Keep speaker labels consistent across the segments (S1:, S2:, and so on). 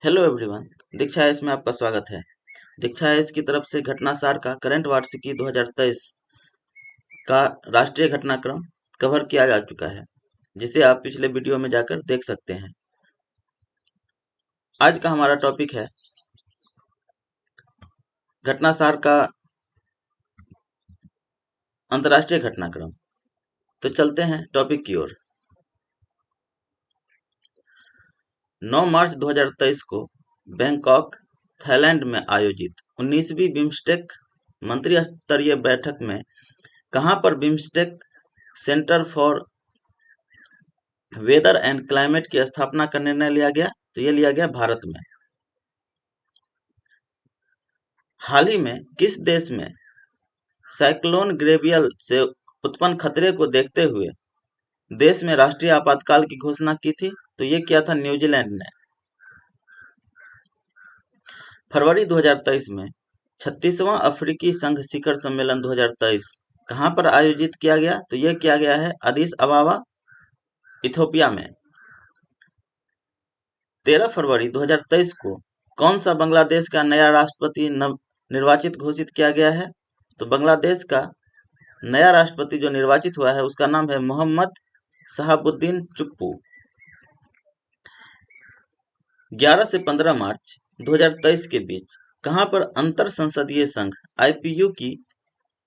S1: Hello everyone. दीक्षा S में आपका स्वागत है। दीक्षा एस की तरफ से घटनासार का करंट वार्षिकी 2023 का राष्ट्रीय घटनाक्रम कवर किया जा चुका है, जिसे आप पिछले वीडियो में जाकर देख सकते हैं। आज का हमारा टॉपिक है घटनासार का अंतर्राष्ट्रीय घटनाक्रम। तो चलते हैं टॉपिक की ओर। 9 मार्च 2023 को बैंकॉक, थाईलैंड में आयोजित 19वीं बिम्स्टेक मंत्री स्तरीय बैठक में कहां पर BIMSTEC centre for weather and climate की स्थापना का निर्णय लिया गया? तो ये लिया गया भारत में। हाल ही में किस देश में साइक्लोन ग्रेवियल से उत्पन्न खतरे को देखते हुए देश में राष्ट्रीय आपातकाल की घोषणा की थी? तो ये किया था न्यूजीलैंड ने। फरवरी 2023 में 36वां अफ्रीकी संघ शिखर सम्मेलन 2023 कहां पर आयोजित किया गया? तो ये किया गया है अदीस अबाबा, इथोपिया में। 13 फरवरी 2023 को कौन सा बांग्लादेश का नया राष्ट्रपति निर्वाचित घोषित किया गया है? तो बांग्लादेश का नया राष्ट्रपति जो निर्वाचित हुआ है उसका नाम है मोहम्मद शहाबुद्दीन चुप्पू। 11 से 15 मार्च 2023 के बीच कहां पर अंतर संसदीय संघ आईपीयू की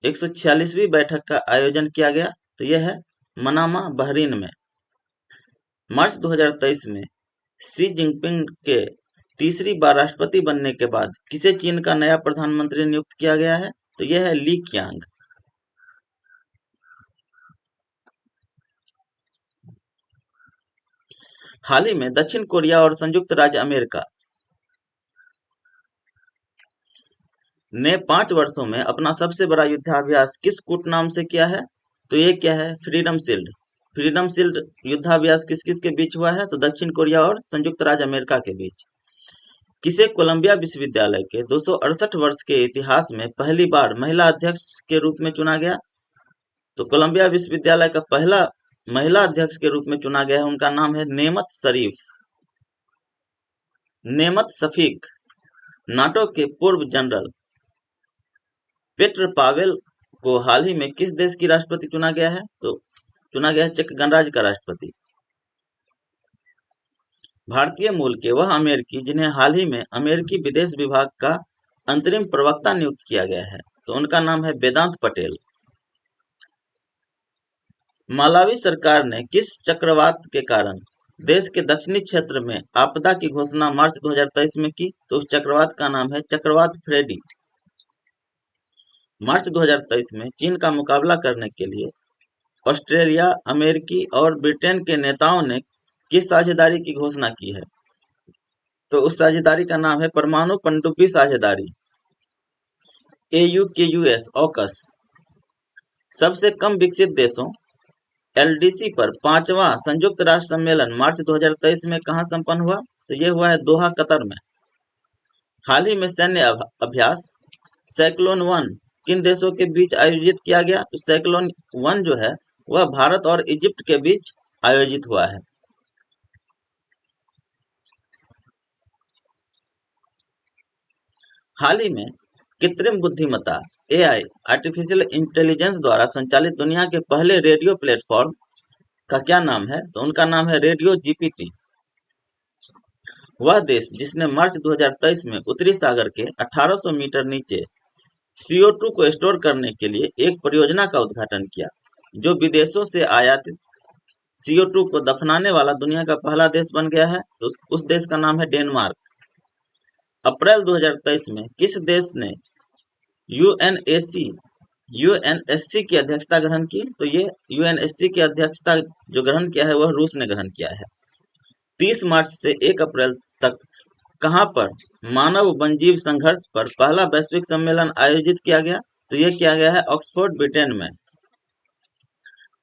S1: 146वीं बैठक का आयोजन किया गया? तो यह है मनामा, बहरीन में। मार्च 2023 में शी जिनपिंग के तीसरी बार राष्ट्रपति बनने के बाद किसे चीन का नया प्रधानमंत्री नियुक्त किया गया है? तो यह है ली क्यांग। हाल ही में दक्षिण कोरिया और संयुक्त राज्य अमेरिका ने 5 वर्षों में अपना सबसे बड़ा युद्धाभ्यास किस कूट नाम से किया है? तो ये क्या है? Freedom shield. फ्रीडम शील्ड युद्धाभ्यास किस किस के बीच हुआ है? तो दक्षिण कोरिया और संयुक्त राज्य अमेरिका के बीच। किसे कोलंबिया विश्वविद्यालय के 268 वर्ष के इतिहास में पहली बार महिला अध्यक्ष के रूप में चुना गया? तो कोलंबिया विश्वविद्यालय का पहला महिला अध्यक्ष के रूप में चुना गया है, उनका नाम है नेमत शरीफ। नेमत शफीक नाटो के पूर्व जनरल पेट्र पावेल को हाल ही में किस देश की राष्ट्रपति चुना गया है? तो चुना गया है चेक गणराज्य का राष्ट्रपति। भारतीय मूल के वह अमेरिकी जिन्हें हाल ही में अमेरिकी विदेश विभाग का अंतरिम प्रवक्ता नियुक्त किया गया है, तो उनका नाम है वेदांत पटेल। मालावी सरकार ने किस चक्रवात के कारण देश के दक्षिणी क्षेत्र में आपदा की घोषणा मार्च 2023 में की? तो उस चक्रवात का नाम है चक्रवात फ्रेडी। मार्च 2023 में चीन का मुकाबला करने के लिए ऑस्ट्रेलिया, अमेरिकी और ब्रिटेन के नेताओं ने किस साझेदारी की घोषणा की है? तो उस साझेदारी का नाम है परमाणु पनडुब्बी साझेदारी, AUKUS, ऑकस। सबसे कम विकसित देशों LDC पर 5वां संयुक्त राष्ट्र सम्मेलन मार्च 2023 में कहां संपन्न हुआ? तो यह हुआ है दोहा, कतर में। हाल ही में सैन्य अभ्यास साइक्लोन 1 किन देशों के बीच आयोजित किया गया? तो साइक्लोन 1 जो है वह भारत और इजिप्ट के बीच आयोजित हुआ है। हाल ही में कृत्रिम बुद्धिमत्ता AI, आर्टिफिशियल इंटेलिजेंस द्वारा संचालित दुनिया के पहले रेडियो प्लेटफॉर्म का क्या नाम है? तो उनका नाम है रेडियो GPT। वह देश जिसने मार्च 2023 में उत्तरी सागर के 1800 मीटर नीचे CO2 को स्टोर करने के लिए एक परियोजना का उद्घाटन किया, जो विदेशों से आयातित CO2 को दफनाने वाला दुनिया का पहला देश बन गया है, तो उस देश का नाम है डेनमार्क। अप्रैल 2023 में किस देश ने यूएनएससी की अध्यक्षता ग्रहण की? तो ये यूएनएससी की अध्यक्षता जो ग्रहण किया है वह रूस ने ग्रहण किया है। 30 मार्च से 1 अप्रैल तक कहां पर मानव वन्यजीव संघर्ष पर पहला वैश्विक सम्मेलन आयोजित किया गया? तो यह किया गया है ऑक्सफोर्ड, ब्रिटेन में।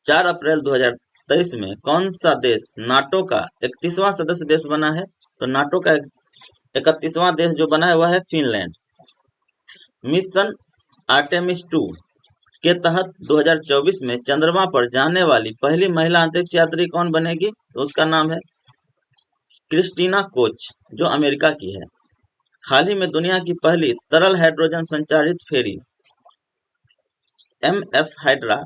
S1: 4 अप्रैल 2023 में कौन सा देश नाटो का 31वां सदस्य देश बना है? तो नाटो का 31वां देश जो बना है वह है फिनलैंड। मिशन आर्टेमिस 2 के तहत 2024 में चंद्रमा पर जाने वाली पहली महिला अंतरिक्ष यात्री कौन बनेगी? तो उसका नाम है क्रिस्टीना कोच, जो अमेरिका की है। हाल ही में दुनिया की पहली तरल हाइड्रोजन संचालित फेरी MF हाइड्रा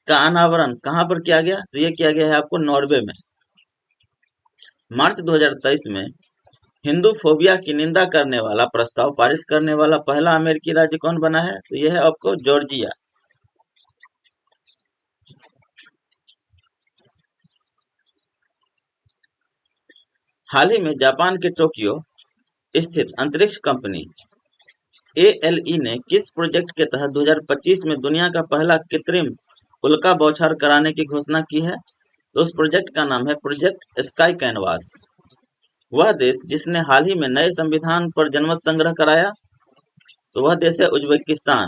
S1: का अनावरण कहां पर किया गया? तो ये किया गया है आपको नॉर्वे में। मार्च 2023 में हिंदू फोबिया की निंदा करने वाला प्रस्ताव पारित करने वाला पहला अमेरिकी राज्य कौन बना है? तो यह है आपको जॉर्जिया। हाल ही में जापान के टोक्यो स्थित अंतरिक्ष कंपनी ALE ने किस प्रोजेक्ट के तहत 2025 में दुनिया का पहला कृत्रिम उल्का बौछार कराने की घोषणा की है? तो उस प्रोजेक्ट का नाम है प्रोजेक्ट स्काई कैनवास। वह देश जिसने हाल ही में नए संविधान पर जनमत संग्रह कराया, तो वह देश है उज्बेकिस्तान।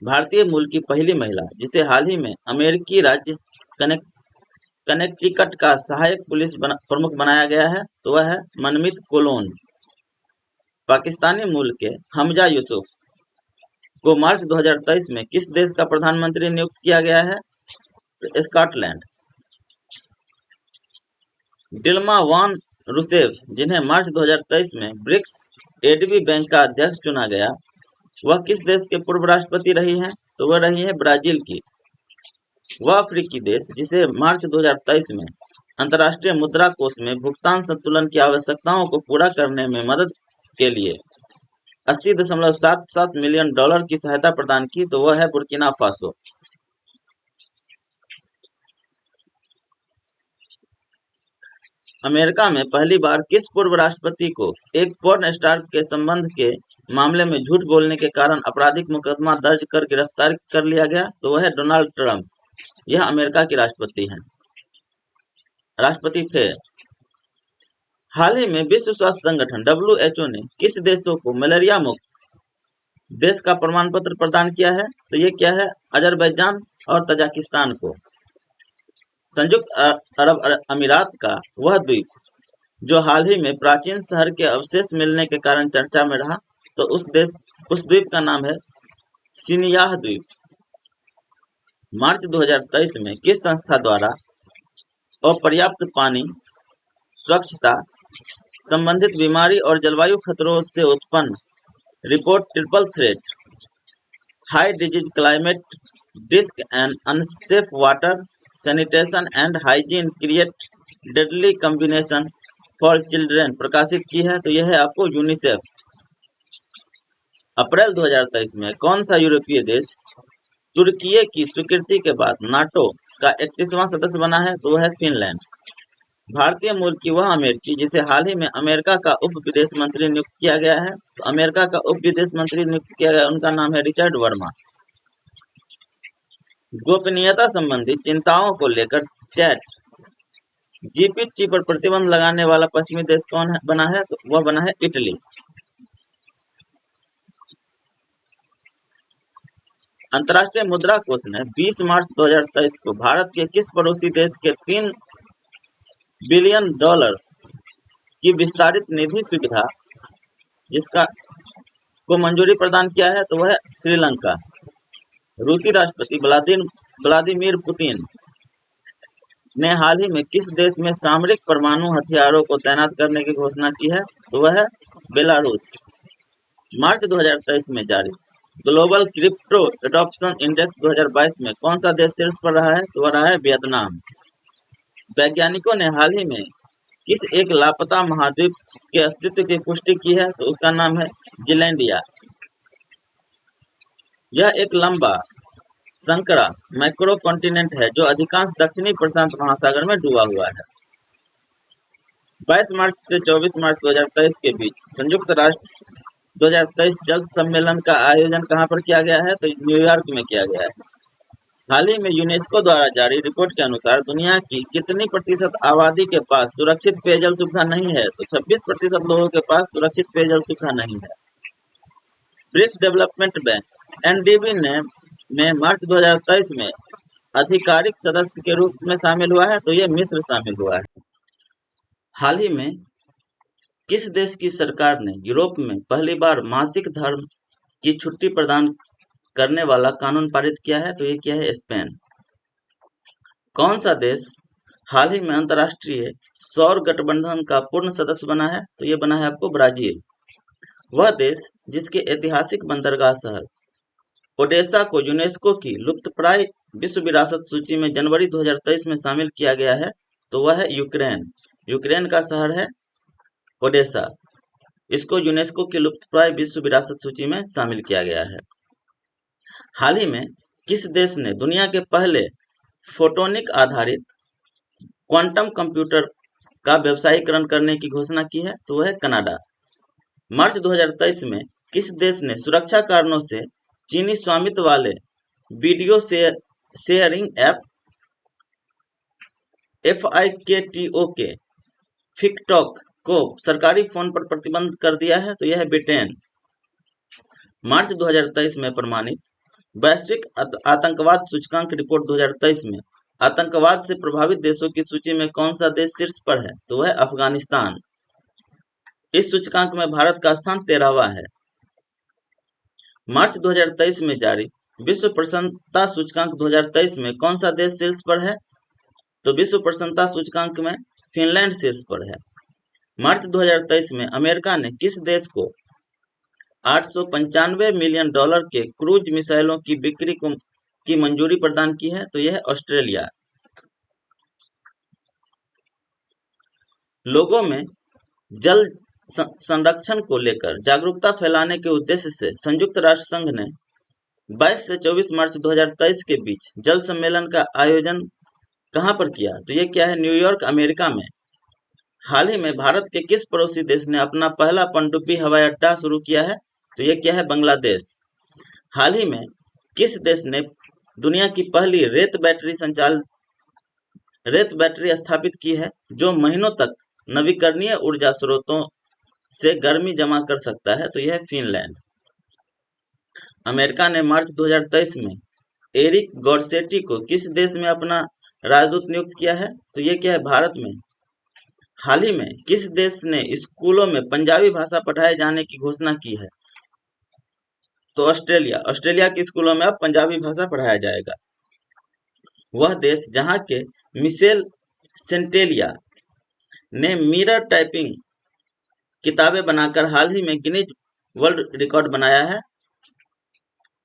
S1: भारतीय मूल की पहली महिला जिसे हाल ही में अमेरिकी राज्य कनेक्टिकट का सहायक पुलिस प्रमुख बनाया गया है, तो वह है मनमीत कोलोन। पाकिस्तानी मूल के हमजा यूसुफ को मार्च 2023 में किस देश का प्रधानमंत्री नियुक्त किया गया है? तो स्कॉटलैंड। डिल्मा वान रूसेफ, जिन्हें मार्च 2023 में ब्रिक्स एडबी बैंक का अध्यक्ष चुना गया, वह किस देश के पूर्व राष्ट्रपति रही हैं? तो वह रही है ब्राजील की। वह अफ्रीकी देश जिसे मार्च 2023 में अंतर्राष्ट्रीय मुद्रा कोष में भुगतान संतुलन की आवश्यकताओं को पूरा करने में मदद के लिए $80.77 मिलियन की सहायता प्रदान की, तो वह है बुर्किना फासो। अमेरिका में पहली बार किस पूर्व राष्ट्रपति को एक पोर्न स्टार के संबंध के मामले में झूठ बोलने के कारण आपराधिक मुकदमा दर्ज कर गिरफ्तार कर लिया गया? तो वह है डोनाल्ड ट्रंप। यह अमेरिका के राष्ट्रपति थे। हाल ही में विश्व स्वास्थ्य संगठन WHO ने किस देशों को मलेरिया मुक्त देश का प्रमाण पत्र प्रदान किया है? तो ये क्या है? अजरबैजान और तजाकिस्तान को। संयुक्त अरब अमीरात का वह द्वीप जो हाल ही में प्राचीन शहर के अवशेष मिलने के कारण चर्चा में रहा, तो उस द्वीप का नाम है सिनियाह द्वीप। मार्च 2023 में किस संस्था द्वारा अपर्याप्त पानी, स्वच्छता संबंधित बीमारी और जलवायु खतरों से उत्पन्न report triple threat high disease climate risk and unsafe water sanitation and hygiene create deadly combination for children प्रकाशित की है? तो यह है आपको यूनिसेफ। अप्रैल 2023 में कौन सा यूरोपीय देश तुर्की की स्वीकृति के बाद नाटो का 31वां सदस्य बना है? तो वह है फिनलैंड। भारतीय मूल की वह अमेरिकी जिसे हाल ही में अमेरिका का उप विदेश मंत्री नियुक्त किया गया है, तो अमेरिका का उप विदेश मंत्री नियुक्त किया गया, उनका नाम है रिचर्ड वर्मा। गोपनीयता संबंधी चिंताओं को लेकर चैट GPT पर प्रतिबंध लगाने वाला पश्चिमी देश कौन बना है? तो वह बना है इटली। अंतर्राष्ट्रीय मुद्रा कोष ने 20 मार्च 2023 को भारत के किस पड़ोसी देश के $3 बिलियन की विस्तारित निधि सुविधा जिसका को मंजूरी प्रदान किया है? तो वह है श्रीलंका। रूसी राष्ट्रपति व्लादिमीर पुतिन ने हाल ही में किस देश में सामरिक परमाणु हथियारों को तैनात करने की घोषणा की है? तो वह है बेलारूस। मार्च 2023 में जारी ग्लोबल क्रिप्टो एडॉप्शन इंडेक्स 2022 में कौन सा देश शीर्ष पर रहा है? तो वह रहा है वियतनाम। वैज्ञानिकों ने हाल ही में किस एक लापता महाद्वीप के अस्तित्व की पुष्टि की है? तो उसका नाम है जिलैंडिया। यह एक लंबा संकरा मैक्रो कॉन्टिनेंट है जो अधिकांश दक्षिणी प्रशांत महासागर में डूबा हुआ है। 22 मार्च से 24 मार्च 2023 के बीच संयुक्त राष्ट्र 2023 जल सम्मेलन का आयोजन कहां पर किया गया है? तो न्यूयॉर्क में किया गया है। हाल ही में यूनेस्को द्वारा जारी रिपोर्ट के अनुसार दुनिया की कितनी प्रतिशत आबादी के पास सुरक्षित पेयजल सुविधा नहीं है? तो 26% लोगों के पास सुरक्षित पेयजल सुविधा नहीं है। ब्रिक्स डेवलपमेंट बैंक NDB में मार्च 2023 में आधिकारिक सदस्य के रूप में शामिल हुआ है, तो ये मिस्र शामिल हुआ है। हाल ही में किस देश की सरकार ने यूरोप में पहली बार मासिक धर्म की छुट्टी प्रदान करने वाला कानून पारित किया है? तो ये क्या है? स्पेन। कौन सा देश हाल ही में अंतर्राष्ट्रीय सौर गठबंधन का पूर्ण सदस्य बना है? तो ये बना है आपको ब्राजील। वह देश जिसके ऐतिहासिक बंदरगाह शहर ओडेसा को यूनेस्को की लुप्तप्राय विश्व विरासत सूची में जनवरी 2023 में शामिल किया गया है, तो वह है यूक्रेन। यूक्रेन का शहर है ओडेसा। इसको यूनेस्को की लुप्तप्राय विश्व विरासत सूची में शामिल किया गया है। हाल ही में किस देश ने दुनिया के पहले फोटोनिक आधारित क्वांटम कंप्यूटर का व्यवसायीकरण करने की घोषणा की है? तो वह है कनाडा। मार्च 2023 में किस देश ने सुरक्षा कारणों से चीनी स्वामित्व वाले वीडियो शेयरिंग ऐप FIKTO के फिकटॉक को सरकारी फोन पर प्रतिबंध कर दिया है? तो यह है ब्रिटेन। मार्च 2023 में प्रमाणित वैश्विक आतंकवाद सूचकांक रिपोर्ट 2023 में आतंकवाद से प्रभावित देशों की सूची में कौन सा देश शीर्ष पर है? तो वह अफगानिस्तान। इस सूचकांक में भारत का स्थान 13वां है। मार्च 2023 में जारी विश्व प्रसन्नता सूचकांक 2023 में कौन सा देश शीर्ष पर है? तो विश्व प्रसन्नता सूचकांक में फिनलैंड शीर्ष पर है। मार्च 2023 में अमेरिका ने किस देश को $895 मिलियन के क्रूज मिसाइलों की बिक्री की मंजूरी प्रदान की है? तो यह है ऑस्ट्रेलिया। लोगों में जल संरक्षण को लेकर जागरूकता फैलाने के उद्देश्य से संयुक्त राष्ट्र संघ ने 22 से 24 मार्च 2023 के बीच जल सम्मेलन का आयोजन कहां पर किया? तो यह क्या है? न्यूयॉर्क, अमेरिका में। हाल ही में भारत के किस पड़ोसी देश ने अपना पहला पनडुब्बी हवाई अड्डा शुरू किया है? तो यह क्या है? बांग्लादेश। हाल ही में किस देश ने दुनिया की पहली रेत बैटरी स्थापित की है, जो महीनों तक नवीकरणीय ऊर्जा स्रोतों से गर्मी जमा कर सकता है? तो यह है फिनलैंड। अमेरिका ने मार्च 2023 में एरिक गॉरसेटी को किस देश में अपना राजदूत नियुक्त किया है? तो यह क्या है? भारत में। हाल ही में किस देश ने स्कूलों में पंजाबी भाषा पढ़ाए जाने की घोषणा की है? तो ऑस्ट्रेलिया। ऑस्ट्रेलिया के स्कूलों में अब पंजाबी भाषा पढ़ाया जाएगा। वह देश जहां के मिशेल सेंटेलिया ने मिरर टाइपिंग किताबें बनाकर हाल ही में गिनीज वर्ल्ड रिकॉर्ड बनाया है।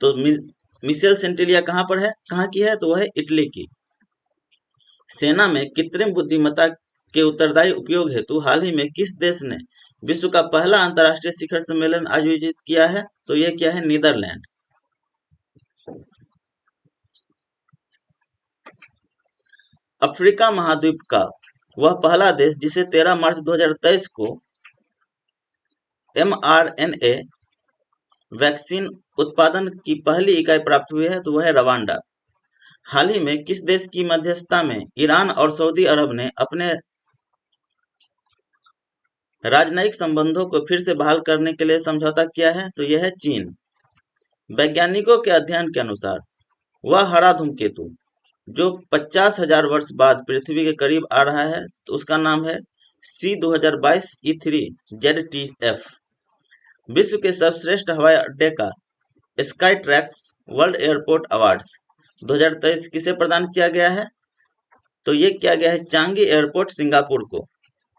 S1: तो मिशेल सेंटेलिया कहां पर है, कहां की है? तो वह है इटली की। सेना में कृत्रिम बुद्धिमत्ता के उत्तरदायी उपयोग हेतु हाल ही में किस देश ने विश्व का पहला अंतर्राष्ट्रीय शिखर सम्मेलन आयोजित किया है? तो यह क्या है? नीदरलैंड। अफ्रीका महाद्वीप का वह पहला देश जिसे 13 मार्च 2023 को mRNA वैक्सीन उत्पादन की पहली इकाई प्राप्त हुई है? तो वह है रवांडा। हाल ही में किस देश की मध्यस्थता में ईरान और सऊदी अरब ने अपने राजनयिक संबंधों को फिर से बहाल करने के लिए समझौता किया है? तो यह है चीन। वैज्ञानिकों के अध्ययन के अनुसार वह हरा धूमकेतु जो 50,000 वर्ष बाद पृथ्वी के करीब आ रहा है, तो उसका नाम है C2022 E3 ZTF। विश्व के सर्वश्रेष्ठ हवाई अड्डे का sky tracks world airport awards 2023 किसे प्रदान किया गया है? तो ये किया गया है चांगी एयरपोर्ट सिंगापुर को।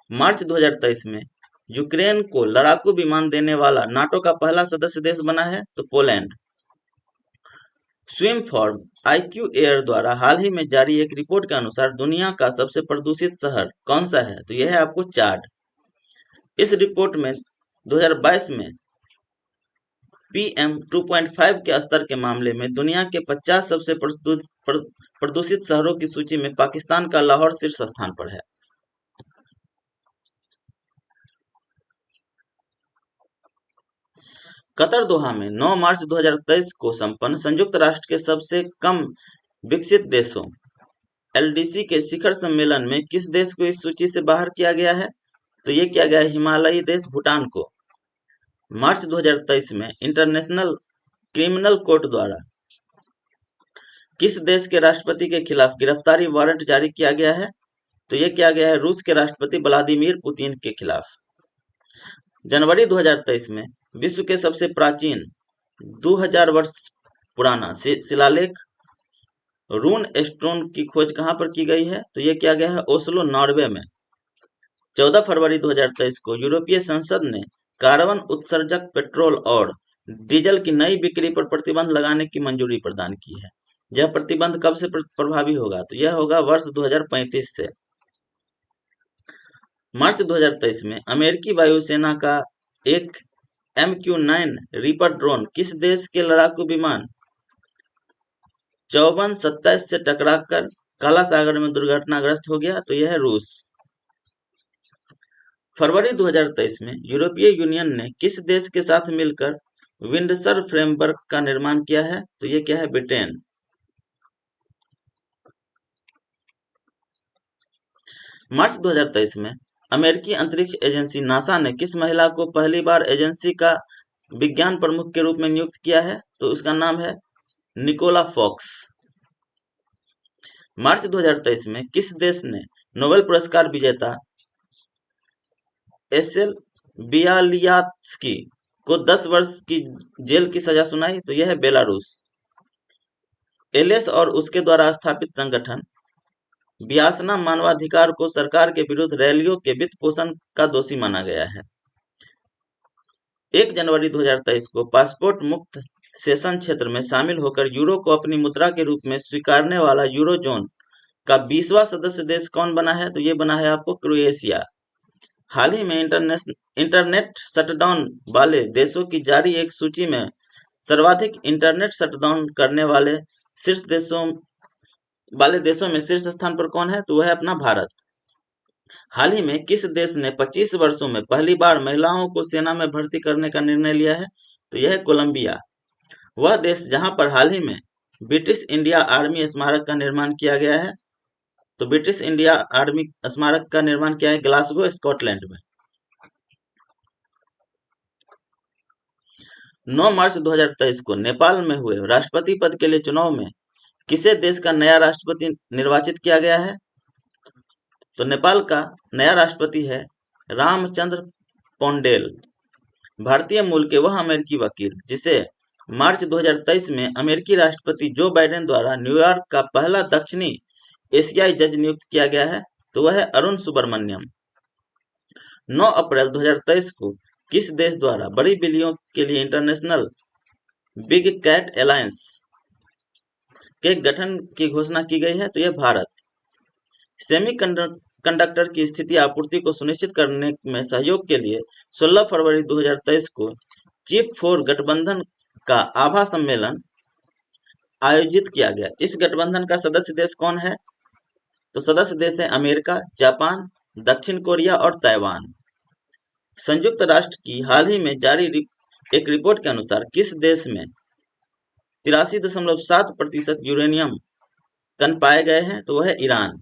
S1: मार्च 2023 में यूक्रेन को लड़ाकू विमान देने वाला नाटो का पहला सदस्य देश बना है? तो Poland. Swim for IQ air द्वारा हाल ही में जारी एक रिपोर्ट के अनुसार दुनिया का सबसे प्रदूषित शहर कौन सा है? तो यह है आपको चाड। इस रिपोर्ट में 2022 में PM 2.5 के स्तर के मामले में दुनिया के 50 सबसे प्रदूषित शहरों की सूची में पाकिस्तान का लाहौर शीर्ष स्थान पर है। कतर दोहा में 9 मार्च 2023 को संपन्न संयुक्त राष्ट्र के सबसे कम विकसित देशों LDC के शिखर सम्मेलन में किस देश को इस सूची से बाहर किया गया है? तो ये किया गया है हिमालयी देश भूटान को। मार्च 2023 में इंटरनेशनल क्रिमिनल कोर्ट द्वारा किस देश के राष्ट्रपति के खिलाफ गिरफ्तारी वारंट जारी किया गया है? तो ये किया गया है रूस के राष्ट्रपति व्लादिमीर पुतिन के खिलाफ। जनवरी 2023 में विश्व के सबसे प्राचीन 2000 वर्ष पुराना शिलालेख रून स्टोन की खोज कहां पर की गई है? तो ये किया गया है ओस्लो, नॉर्वे में। 14 फरवरी 2023 को यूरोपीय संसद ने कार्बन उत्सर्जक पेट्रोल और डीजल की नई बिक्री पर प्रतिबंध लगाने की मंजूरी प्रदान की है। यह प्रतिबंध कब से प्रभावी होगा? तो यह होगा वर्ष 2035 से। मार्च 2023 में अमेरिकी वायुसेना का एक MQ-9 रीपर ड्रोन किस देश के लड़ाकू विमान 5427 से टकराकर काला सागर में दुर्घटनाग्रस्त हो गया? तो यह है रूस। फरवरी 2023 में यूरोपीय यूनियन ने किस देश के साथ मिलकर विंडसर फ्रेमवर्क का निर्माण किया है? तो ये क्या है? ब्रिटेन। मार्च 2023 में अमेरिकी अंतरिक्ष एजेंसी नासा ने किस महिला को पहली बार एजेंसी का विज्ञान प्रमुख के रूप में नियुक्त किया है? तो उसका नाम है निकोला फॉक्स। मार्च 2023 में किस देश ने नोबेल पुरस्कार विजेता एसेल बियालियात्स्की को 10 वर्ष की जेल की सजा सुनाई? तो यह है बेलारूस। एलेस और उसके द्वारा स्थापित संगठन व्यासना मानवाधिकार को सरकार के विरुद्ध रैलियों के वित्त पोषण का दोषी माना गया है। 1 जनवरी 2023 को पासपोर्ट मुक्त सेशन क्षेत्र में शामिल होकर यूरो को अपनी मुद्रा के रूप में स्वीकारने वाला यूरोजोन का 20वां सदस्य देश कौन बना है? तो ये बना है आपको क्रोएशिया। हाल ही में इंटरनेट शटडाउन वाले देशों की जारी एक सूची में सर्वाधिक इंटरनेट शटडाउन करने वाले देशों में शीर्ष स्थान पर कौन है? तो वह है अपना भारत। हाल ही में किस देश ने 25 वर्षों में पहली बार महिलाओं को सेना में भर्ती करने का निर्णय लिया है? तो यह है कोलंबिया। वह देश जहां पर हाल ही में ब्रिटिश इंडिया आर्मी स्मारक का निर्माण किया गया है। तो ब्रिटिश इंडिया आर्मी स्मारक का निर्माण किया है ग्लासगो, स्कॉटलैंड में। 9 मार्च 2023 को नेपाल में हुए राष्ट्रपति पद के लिए चुनाव में किसे देश का नया राष्ट्रपति निर्वाचित किया गया है? तो नेपाल का नया राष्ट्रपति है रामचंद्र पौडेल। भारतीय मूल के वह अमेरिकी वकील जिसे मार्च 2023 में अमेरिकी राष्ट्रपति जो बाइडेन द्वारा न्यूयॉर्क का पहला दक्षिणी एशियाई जज नियुक्त किया गया है, तो वह है अरुण सुब्रमण्यम। 9 अप्रैल 2023 को किस देश द्वारा बड़ी बिल्लियों के लिए इंटरनेशनल बिग कैट अलायंस के गठन की घोषणा की गई है? तो यह भारत। सेमीकंडक्टर की स्थिति आपूर्ति को सुनिश्चित करने में सहयोग के लिए 16 फरवरी 2023 को चीफ 4 गठबंधन का आभा सम्मेलन आयोजित किया गया। इस गठबंधन का सदस्य देश कौन है? तो सदस्य देश है अमेरिका, जापान, दक्षिण कोरिया और ताइवान। संयुक्त राष्ट्र की हाल ही में जारी एक रिपोर्ट के अनुसार किस देश में 83.7% यूरेनियम कण पाए गए हैं? तो वह है ईरान।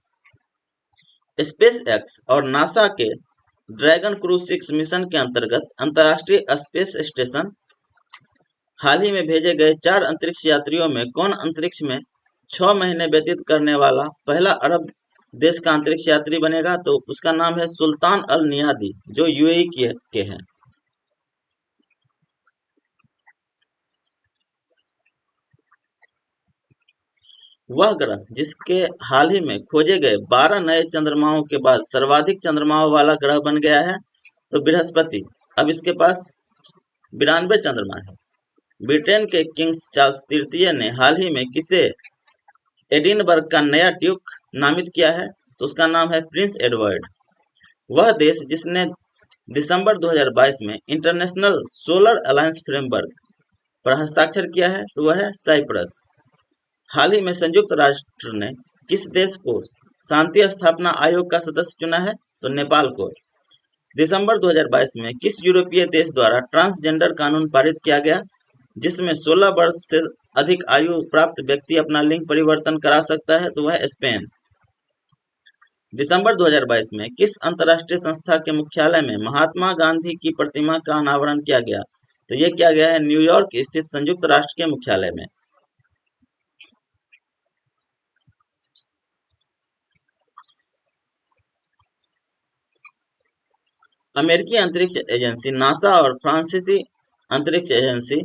S1: स्पेस एक्स और नासा के ड्रैगन क्रू 6 मिशन के अंतर्गत अंतर्राष्ट्रीय स्पेस स्टेशन हाल ही में भेजे गए 4 अंतरिक्ष यात्रियों में कौन अंतरिक्ष में 6 महीने व्यतीत करने वाला पहला अरब देश का अंतरिक्ष यात्री बनेगा? तो उसका नाम है सुल्तान अल नियादी, जो यूएई के हैं। वह ग्रह जिसके हाल ही में खोजे गए 12 नए चंद्रमाओं के बाद सर्वाधिक चंद्रमाओं वाला ग्रह बन गया है, तो बृहस्पति। अब इसके पास 92 चंद्रमा है। ब्रिटेन के किंग्स चार्ल्स तृतीय ने हाल ही में किसे एडिनबर्ग का नया ड्यूक नामित किया है? तो उसका नाम है प्रिंस एडवर्ड। वह देश जिसने दिसंबर 2022 में इंटरनेशनल सोलर अलायंस फ्रेमवर्क पर हस्ताक्षर किया है, तो वह है साइप्रस। हाल ही में संयुक्त राष्ट्र ने किस देश को शांति स्थापना आयोग का सदस्य चुना है? तो नेपाल को। दिसंबर 2022 में किस यूरोपीय देश द्वारा ट्रांसजेंडर कानून पारित किया गया, जिसमें 16 वर्ष से अधिक आयु प्राप्त व्यक्ति अपना लिंग परिवर्तन करा सकता है? तो वह स्पेन। दिसंबर 2022 में किस अंतर्राष्ट्रीय संस्था के मुख्यालय में महात्मा गांधी की प्रतिमा का अनावरण किया गया? तो यह किया गया है न्यूयॉर्क स्थित संयुक्त राष्ट्र के मुख्यालय में। अमेरिकी अंतरिक्ष एजेंसी नासा और फ्रांसीसी अंतरिक्ष एजेंसी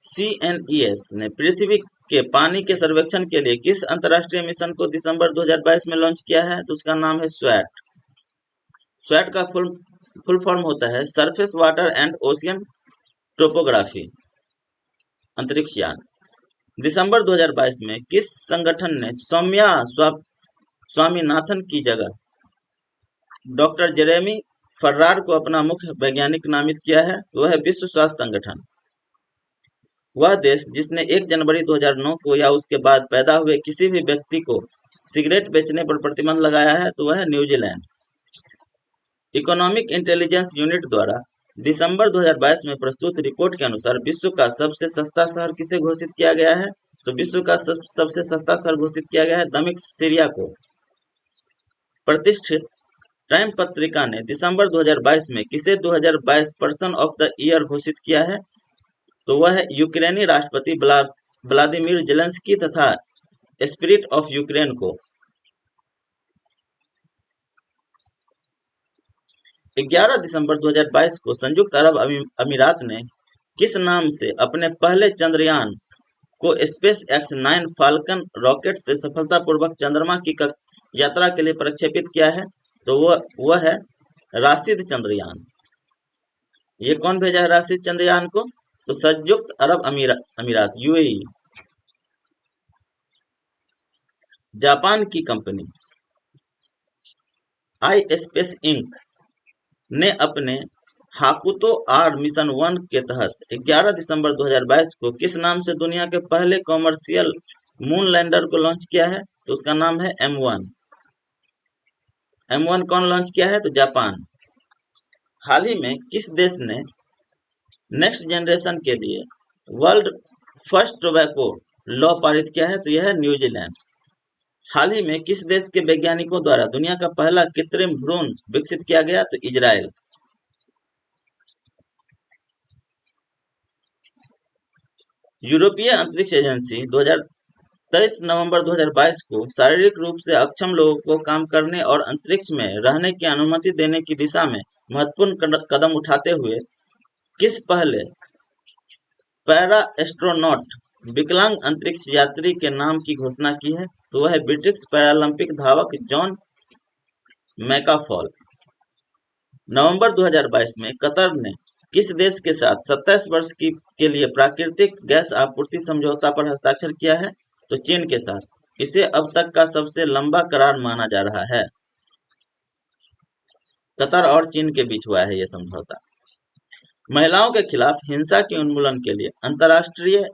S1: CNES ने पृथ्वी के पानी के सर्वेक्षण के लिए किस अंतर्राष्ट्रीय मिशन को दिसंबर 2022 में लॉन्च किया है? तो उसका नाम है स्वैट। स्वैट का फुल फॉर्म होता है surface water and ocean topography अंतरिक्ष यान। दिसंबर 2022 में किस संगठन ने सौम्या स्वामीनाथन की जगह डॉक्टर जेरेमी फर्रार को अपना मुख्य वैज्ञानिक नामित किया है? तो वह है विश्व स्वास्थ्य संगठन। वह देश जिसने 1 जनवरी 2009 को या उसके बाद पैदा हुए किसी भी व्यक्ति को सिगरेट बेचने पर प्रतिबंध लगाया है? तो वह है न्यूजीलैंड। इकोनॉमिक इंटेलिजेंस यूनिट द्वारा दिसंबर 2022 में प्रस्तुत रिपोर्ट के अनुसार विश्व का सबसे सस्ता शहर किसे घोषित किया गया है? तो विश्व का सबसे सस्ता शहर घोषित किया गया है दमिश्क, सीरिया को। प्रतिष्ठित टाइम पत्रिका ने दिसंबर 2022 में किसे 2022 पर्सन ऑफ द ईयर घोषित किया है? तो वह है यूक्रेनी राष्ट्रपति व्लादिमीर जेलेंस्की तथा स्पिरिट ऑफ यूक्रेन को। 11 दिसंबर 2022 को संयुक्त अरब अमीरात ने किस नाम से अपने पहले चंद्रयान को स्पेस एक्स 9 फाल्कन रॉकेट से सफलतापूर्वक चंद्रमा की यात्रा के लिए प्रक्षेपित किया है? तो वह है राशिद चंद्रयान। ये कौन भेजा है राशिद चंद्रयान को? तो संयुक्त अरब अमीरात UAE। जापान की कंपनी आई स्पेस इंक ने अपने हाकुतो आर मिशन 1 के तहत 11 दिसंबर 2022 को किस नाम से दुनिया के पहले कॉमर्शियल मून लैंडर को लॉन्च किया है? तो उसका नाम है M1। M1 कौन लॉन्च किया है? तो जापान। हाल ही में किस देश ने नेक्स्ट जनरेशन के लिए वर्ल्ड फर्स्ट टोबैको लॉ पारित किया है? तो यह है न्यूजीलैंड। हाल ही में किस देश के वैज्ञानिकों द्वारा दुनिया का पहला कृत्रिम भ्रूण विकसित किया गया? तो इजराइल। यूरोपीय अंतरिक्ष एजेंसी 23 नवंबर 2022 को शारीरिक रूप से अक्षम लोगों को काम करने और अंतरिक्ष में रहने की अनुमति देने की दिशा में महत्वपूर्ण कदम उठाते हुए किस पहले पैरा एस्ट्रोनॉट विकलांग अंतरिक्ष यात्री के नाम की घोषणा की है? तो वह है ब्रिटिश पैरालंपिक धावक जॉन मैकाफॉल। नवंबर 2022 में कतर ने किस देश के साथ 27 वर्ष के लिए प्राकृतिक गैस आपूर्ति समझौता पर हस्ताक्षर किया है? तो चीन के साथ। इसे अब तक का सबसे लंबा करार माना जा रहा है। कतर और चीन के बीच हुआ है यह समझौता। महिलाओं के खिलाफ हिंसा के उन्मूलन के लिए अंतर्राष्ट्रीय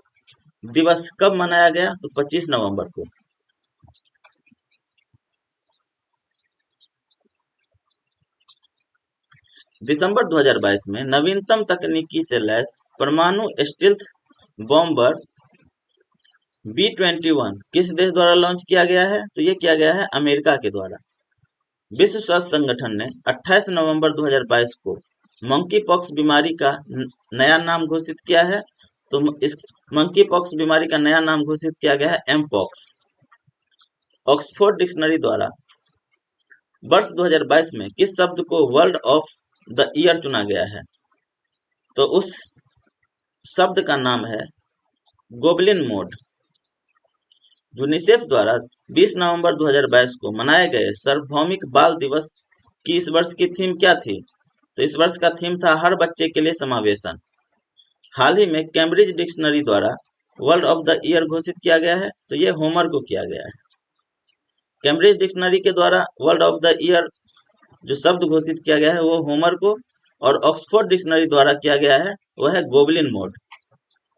S1: दिवस कब मनाया गया? तो 25 नवंबर को। दिसंबर 2022 में नवीनतम तकनीकी से लैस परमाणु स्टील्थ बॉम्बर B-21 किस देश द्वारा लॉन्च किया गया है? तो ये किया गया है अमेरिका के द्वारा। विश्व स्वास्थ्य संगठन ने 28 नवंबर 2022 को मंकी पॉक्स बीमारी का नया नाम घोषित किया है। तो इस मंकी पॉक्स बीमारी का नया नाम घोषित किया गया है M-pox। ऑक्सफोर्ड डिक्शनरी द्वारा वर्ष 2022 में किस शब्द को वर्ल्ड ऑफ द ईयर चुना गया है? तो उस शब्द का नाम है गोबलिन मोड। यूनिसेफ द्वारा 20 नवंबर 2022 को मनाए गए सार्वभौमिक बाल दिवस की इस वर्ष की थीम क्या थी? तो इस वर्ष का थीम था हर बच्चे के लिए समावेशन। हाल ही में कैम्ब्रिज डिक्शनरी द्वारा वर्ल्ड ऑफ द ईयर घोषित किया गया है। तो ये होमर को किया गया है। कैम्ब्रिज डिक्शनरी के द्वारा वर्ल्ड ऑफ द ईयर जो शब्द घोषित किया गया है वो होमर को, और ऑक्सफोर्ड डिक्शनरी द्वारा किया गया है वह है गोबलिन मोड।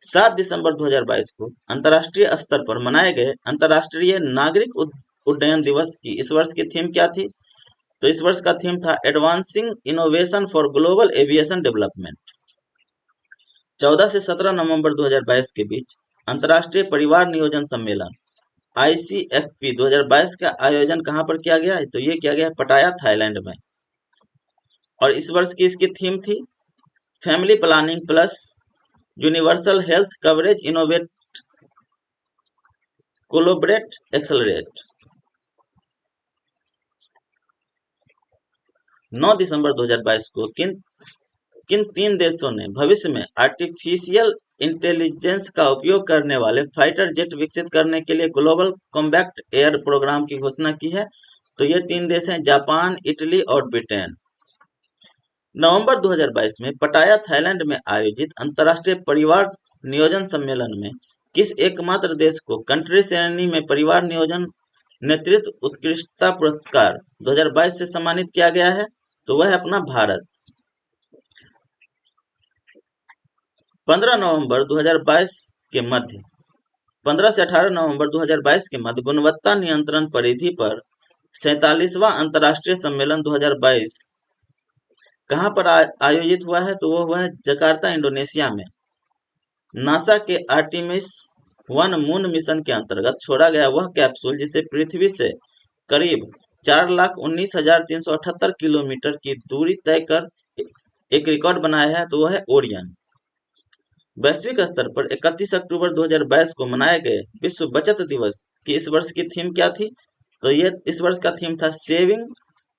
S1: 7 दिसंबर 2022 को अंतर्राष्ट्रीय स्तर पर मनाए गए अंतर्राष्ट्रीय नागरिक उड्डयन दिवस की इस वर्ष की थीम क्या थी? तो इस वर्ष का थीम था advancing innovation for global aviation development. 14 से 17 नवंबर 2022 के बीच अंतर्राष्ट्रीय परिवार नियोजन सम्मेलन ICFP 2022 का आयोजन कहां पर किया गया है? तो ये किया गया पटाया, थाईलैंड में। और इस वर्ष की इसकी थीम थी family planning plus universal health coverage innovate collaborate accelerate. 9 दिसंबर 2022 को किन किन 3 देशों ने भविष्य में आर्टिफिशियल इंटेलिजेंस का उपयोग करने वाले फाइटर जेट विकसित करने के लिए ग्लोबल कॉम्बैट एयर प्रोग्राम की घोषणा की है? तो ये 3 देश हैं, जापान, इटली और ब्रिटेन। नवंबर 2022 में पटाया, थाईलैंड में आयोजित अंतर्राष्ट्रीय परिवार नियोजन सम्मेलन में किस एकमात्र देश को कंट्री श्रेणी में परिवार नियोजन नेतृत्व उत्कृष्टता पुरस्कार 2022 से सम्मानित किया गया है? तो वह है अपना भारत। 15 नवंबर 2022 के मध्य 15 से 18 नवंबर 2022 के मध्य गुणवत्ता नियंत्रण परिधि पर 47वां अंतर्राष्ट्रीय सम्मेलन 2022 कहां पर आयोजित हुआ है? तो वो हुआ है जकार्ता, इंडोनेशिया में। नासा के आर्टिमिस 1 मून मिशन के अंतर्गत छोड़ा गया वह कैप्सूल जिसे पृथ्वी से करीब 4,19,378 किलोमीटर की दूरी तय कर एक रिकॉर्ड बनाया है, तो वह है ओरियन। वैश्विक स्तर पर 31 अक्टूबर 2022 को मनाए गए विश्व बचत दिवस की इस वर्ष की थीम क्या थी? तो ये इस वर्ष का थीम था saving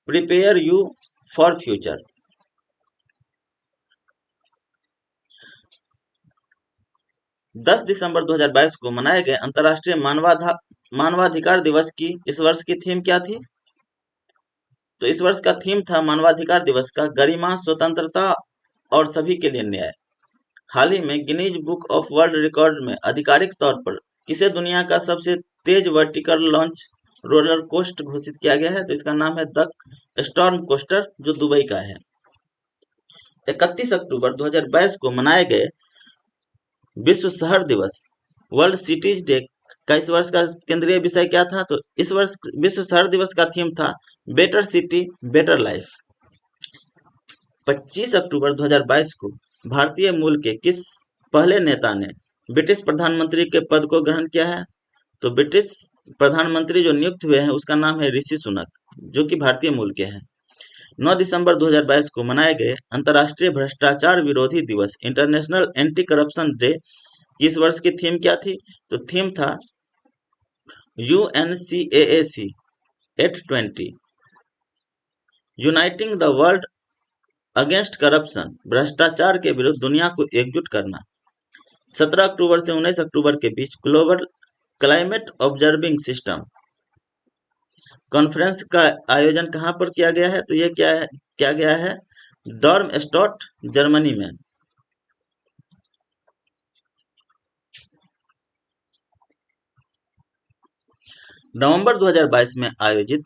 S1: prepare you for future. 10 दिसंबर 2022 को मनाए गए अंतर्राष्ट्रीय मानवाधिकार दिवस की इस वर्ष की थीम क्या थी? तो इस वर्ष का थीम था मानवाधिकार दिवस का गरिमा, स्वतंत्रता और सभी के लिए न्याय। हाल ही में Guinness book of world record में आधिकारिक तौर पर किसे दुनिया का सबसे तेज वर्टिकल लॉन्च रोलर कोस्टर घोषित किया गया है? तो इसका नाम है द स्टॉर्म कोस्टर, जो दुबई का है। 31 अक्टूबर 2022 को मनाए गए विश्व शहर दिवस वर्ल्ड सिटीज डे का इस वर्ष का केंद्रीय विषय क्या था? तो इस वर्ष विश्व शहर दिवस का थीम था बेटर सिटी बेटर लाइफ। 25 अक्टूबर 2022 को भारतीय मूल के किस पहले नेता ने ब्रिटिश प्रधानमंत्री के पद को ग्रहण किया है? तो ब्रिटिश प्रधानमंत्री जो नियुक्त हुए हैं उसका नाम है ऋषि सुनक, जो कि भारतीय मूल के हैं। 9 दिसंबर 2022 को मनाए गए अंतर्राष्ट्रीय भ्रष्टाचार विरोधी दिवस इंटरनेशनल एंटी करप्शन डे की इस वर्ष की थीम क्या थी? तो थीम था UNCAAC 820 uniting the world against corruption, भ्रष्टाचार के विरुद्ध दुनिया को एकजुट करना। 17 अक्टूबर से 19 अक्टूबर के बीच global climate observing system conference का आयोजन कहां पर किया गया है? तो ये क्या गया है डॉर्मस्टॉट, जर्मनी में। नवंबर 2022 में आयोजित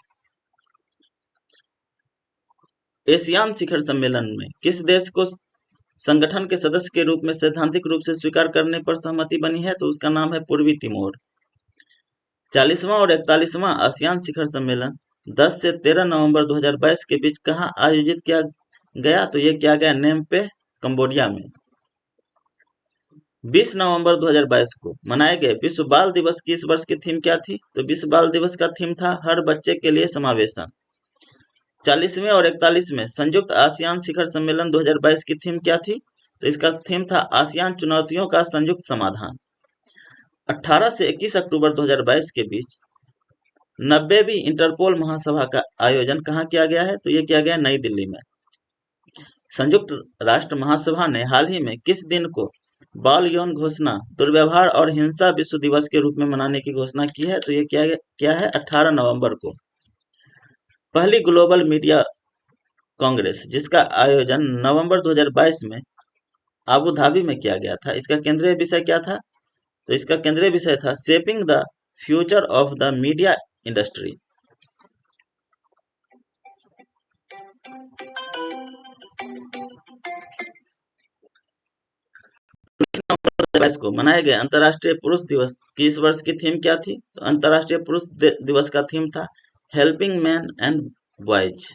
S1: एशियान शिखर सम्मेलन में किस देश को संगठन के सदस्य के रूप में सैद्धांतिक रूप से स्वीकार करने पर सहमति बनी है? तो उसका नाम है पूर्वी तिमोर। 40वां और 41वां आसियान शिखर सम्मेलन 10 से 13 नवंबर 2022 के बीच कहां आयोजित किया गया? तो ये किया गया नेम्पे, कंबोडिया में। 20 नवंबर 2022 को मनाए गए विश्व बाल दिवस की इस वर्ष की थीम क्या थी? तो विश्व बाल दिवस का थीम था हर बच्चे के लिए समावेशन। 40वें और 41वें संयुक्त आसियान शिखर सम्मेलन 2022 की थीम क्या थी? तो इसका थीम था आसियान चुनौतियों का संयुक्त समाधान। 18 से 21 अक्टूबर 2022 के बीच 90वीं इंटरपोल महासभा का आयोजन कहाँ किया गया है? तो ये किया गया नई दिल्ली में। संयुक्त राष्ट्र महासभा ने हाल ही में किस दिन को बाल यौन घोषणा, दुर्व्यवहार और हिंसा विश्व दिवस के रूप में मनाने की घोषणा की है? तो ये क्या है 18 नवंबर को। पहली ग्लोबल मीडिया कांग्रेस जिसका आयोजन नवंबर 2022 में आबू धाबी में किया गया था, इसका केंद्रीय विषय क्या था? तो इसका केंद्रीय विषय था shaping the future of the media industry. को मनाए गए अंतर्राष्ट्रीय पुरुष दिवस की इस वर्ष की थीम क्या थी? तो अंतर्राष्ट्रीय पुरुष दिवस का थीम था हेल्पिंग मैन एंड बॉयज।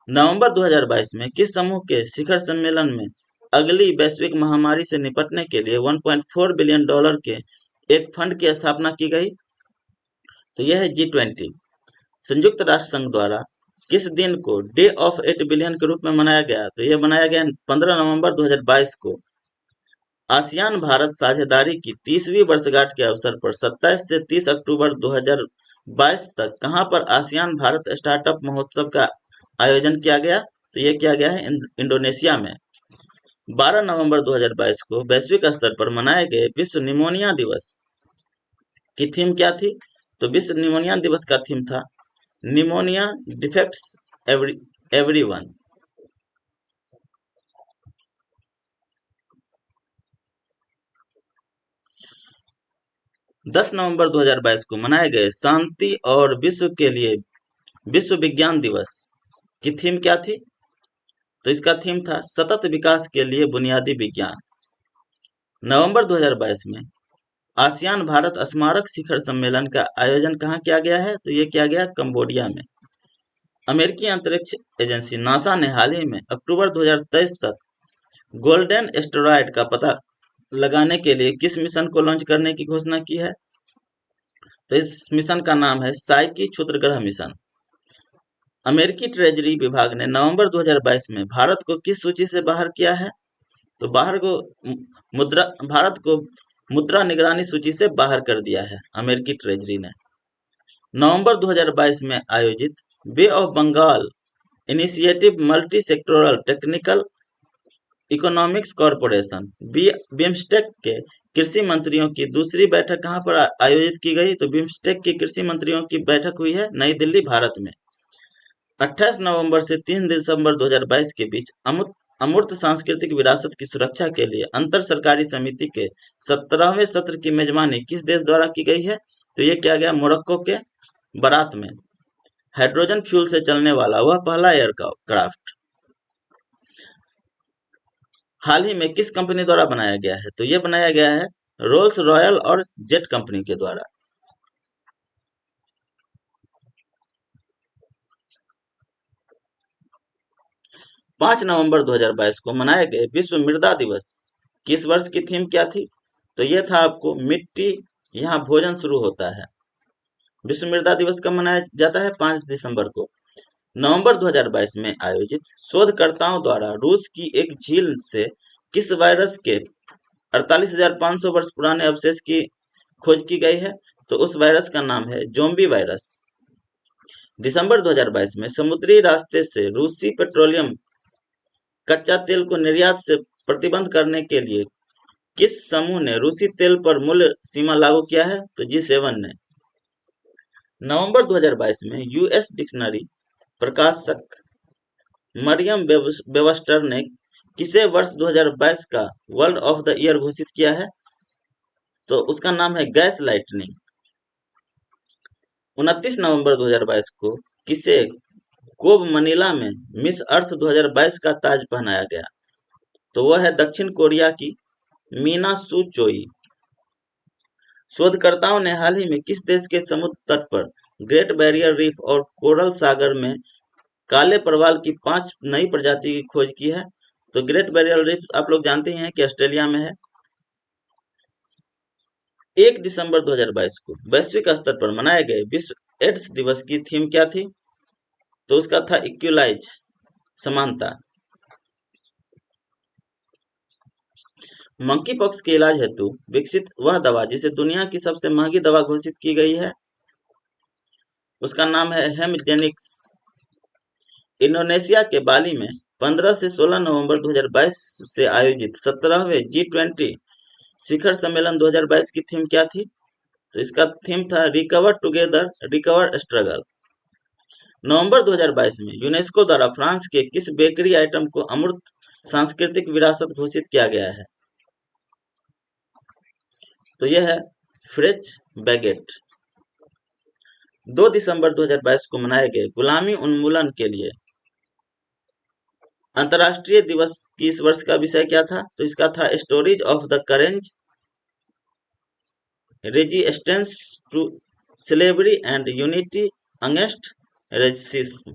S1: नवंबर 2022 में किस समूह के शिखर सम्मेलन में अगली वैश्विक महामारी से निपटने के लिए 1.4 बिलियन डॉलर के एक फंड की स्थापना की गई? तो यह है G20। संयुक्त राष्ट्र संघ द्वारा किस दिन को डे ऑफ 8 बिलियन के रूप में मनाया गया? तो यह मनाया गया 15 नवंबर 2022 को। आसियान भारत साझेदारी की 30वीं वर्षगांठ के अवसर पर 27 से 30 अक्टूबर 2022 तक कहां पर आसियान भारत स्टार्टअप महोत्सव का आयोजन किया गया? तो ये किया गया है इंडोनेशिया में। 12 नवंबर 2022 को वैश्विक स्तर पर मनाए गए विश्व निमोनिया दिवस की थीम क्या थी? तो विश्व निमोनिया दिवस का थीम था निमोनिया डिफेक्ट्स एवरीवन। 10 नवंबर 2022 को मनाए गए शांति और विश्व के लिए विश्व विज्ञान दिवस की थीम क्या थी? तो इसका थीम था सतत विकास के लिए बुनियादी विज्ञान। नवंबर 2022 में आसियान भारत स्मारक शिखर सम्मेलन का आयोजन कहाँ किया गया है? तो ये किया गया कंबोडिया में। अमेरिकी अंतरिक्ष एजेंसी नासा ने हाल ही में अक्टूबर 2023 तक गोल्डन एस्टेरॉयड का पता लगाने के लिए किस मिशन को लॉन्च करने की घोषणा की है? तो इस मिशन का नाम है साइकी क्षुद्रग्रह मिशन। अमेरिकी ट्रेजरी विभाग ने नवंबर 2022 में भारत को किस सूची से बाहर किया है? तो भारत को मुद्रा निगरानी सूची से बाहर कर दिया है अमेरिकी ट्रेजरी ने। नवंबर 2022 में आयोजित Bay of Bengal initiative multi sectoral technical economics corporation BIMSTEC के कृषि मंत्रियों की दूसरी बैठक कहां पर आयोजित की गई? तो बिम्स्टेक की कृषि मंत्रियों की बैठक हुई है नई दिल्ली, भारत में। 28 नवंबर से 3 दिसंबर 2022 के बीच अमूर्त सांस्कृतिक विरासत की सुरक्षा के लिए अंतर सरकारी समिति के 17वें सत्र की मेजबानी किस देश द्वारा की गई है? तो ये किया गया मोरक्को के बरात में। हाइड्रोजन फ्यूल से चलने वाला वह पहला एयरक्राफ्ट हाल ही में किस कंपनी द्वारा बनाया गया है? तो ये बनाया गया है रोल्स रॉयल और जेट कंपनी के द्वारा। 5 नवंबर 2022 को मनाए गए विश्व मृदा दिवस किस वर्ष की थीम क्या थी? तो ये था आपको मिट्टी यहाँ भोजन शुरू होता है। विश्व मृदा दिवस कब मनाया जाता है? 5 दिसंबर को। नवंबर 2022 में आयोजित शोधकर्ताओं द्वारा रूस की एक झील से किस वायरस के 48,500 वर्ष पुराने अवशेष की खोज की गई है? तो उस वायरस का नाम है ज़ोंबी वायरस। दिसंबर 2022 में समुद्री रास्ते से रूसी पेट्रोलियम कच्चा तेल को निर्यात से प्रतिबंध करने के लिए किस समूह ने रूसी तेल पर मूल्य सीमा लागू किया है? तो G7 ने। नवंबर 2022 में यूएस डिक्शनरी प्रकाशक मरियम वेबस्टर ने किसे वर्ष 2022 का वर्ल्ड ऑफ द ईयर घोषित किया है? तो उसका नाम है गैस लाइटनिंग। 29 नवंबर 2022 को किसे कोब मनीला में मिस अर्थ 2022 का ताज पहनाया गया? तो वह है दक्षिण कोरिया की मीना सू चोई। शोधकर्ताओं ने हाल ही में किस देश के समुद्र तट पर ग्रेट बैरियर रीफ और कोरल सागर में काले प्रवाल की 5 नई प्रजाति की खोज की है? तो ग्रेट बैरियर रीफ आप लोग जानते हैं कि ऑस्ट्रेलिया में है। 1 दिसंबर 2022 को वैश्विक स्तर पर मनाए गए विश्व एड्स दिवस की थीम क्या थी? तो उसका था इक्वलाइज, समानता। मंकी पॉक्स के इलाज हेतु विकसित वह दवा जिसे दुनिया की सबसे महंगी दवा घोषित की गई है, उसका नाम है हेमजेनिक्स। इंडोनेशिया के बाली में 15 से 16 नवंबर 2022 से आयोजित 17वें G20 शिखर सम्मेलन 2022 की थीम क्या थी? तो इसका थीम था रिकवर टुगेदर रिकवर स्ट्रगल। नवंबर 2022 में यूनेस्को द्वारा फ्रांस के किस बेकरी आइटम को अमूर्त सांस्कृतिक विरासत घोषित किया गया है? तो यह है फ्रेंच बैगेट। 2 दिसंबर 2022 को मनाए गए गुलामी उन्मूलन के लिए अंतर्राष्ट्रीय दिवस की इस वर्ष का विषय क्या था? तो इसका था stories of the courage resistance to slavery and unity against racism.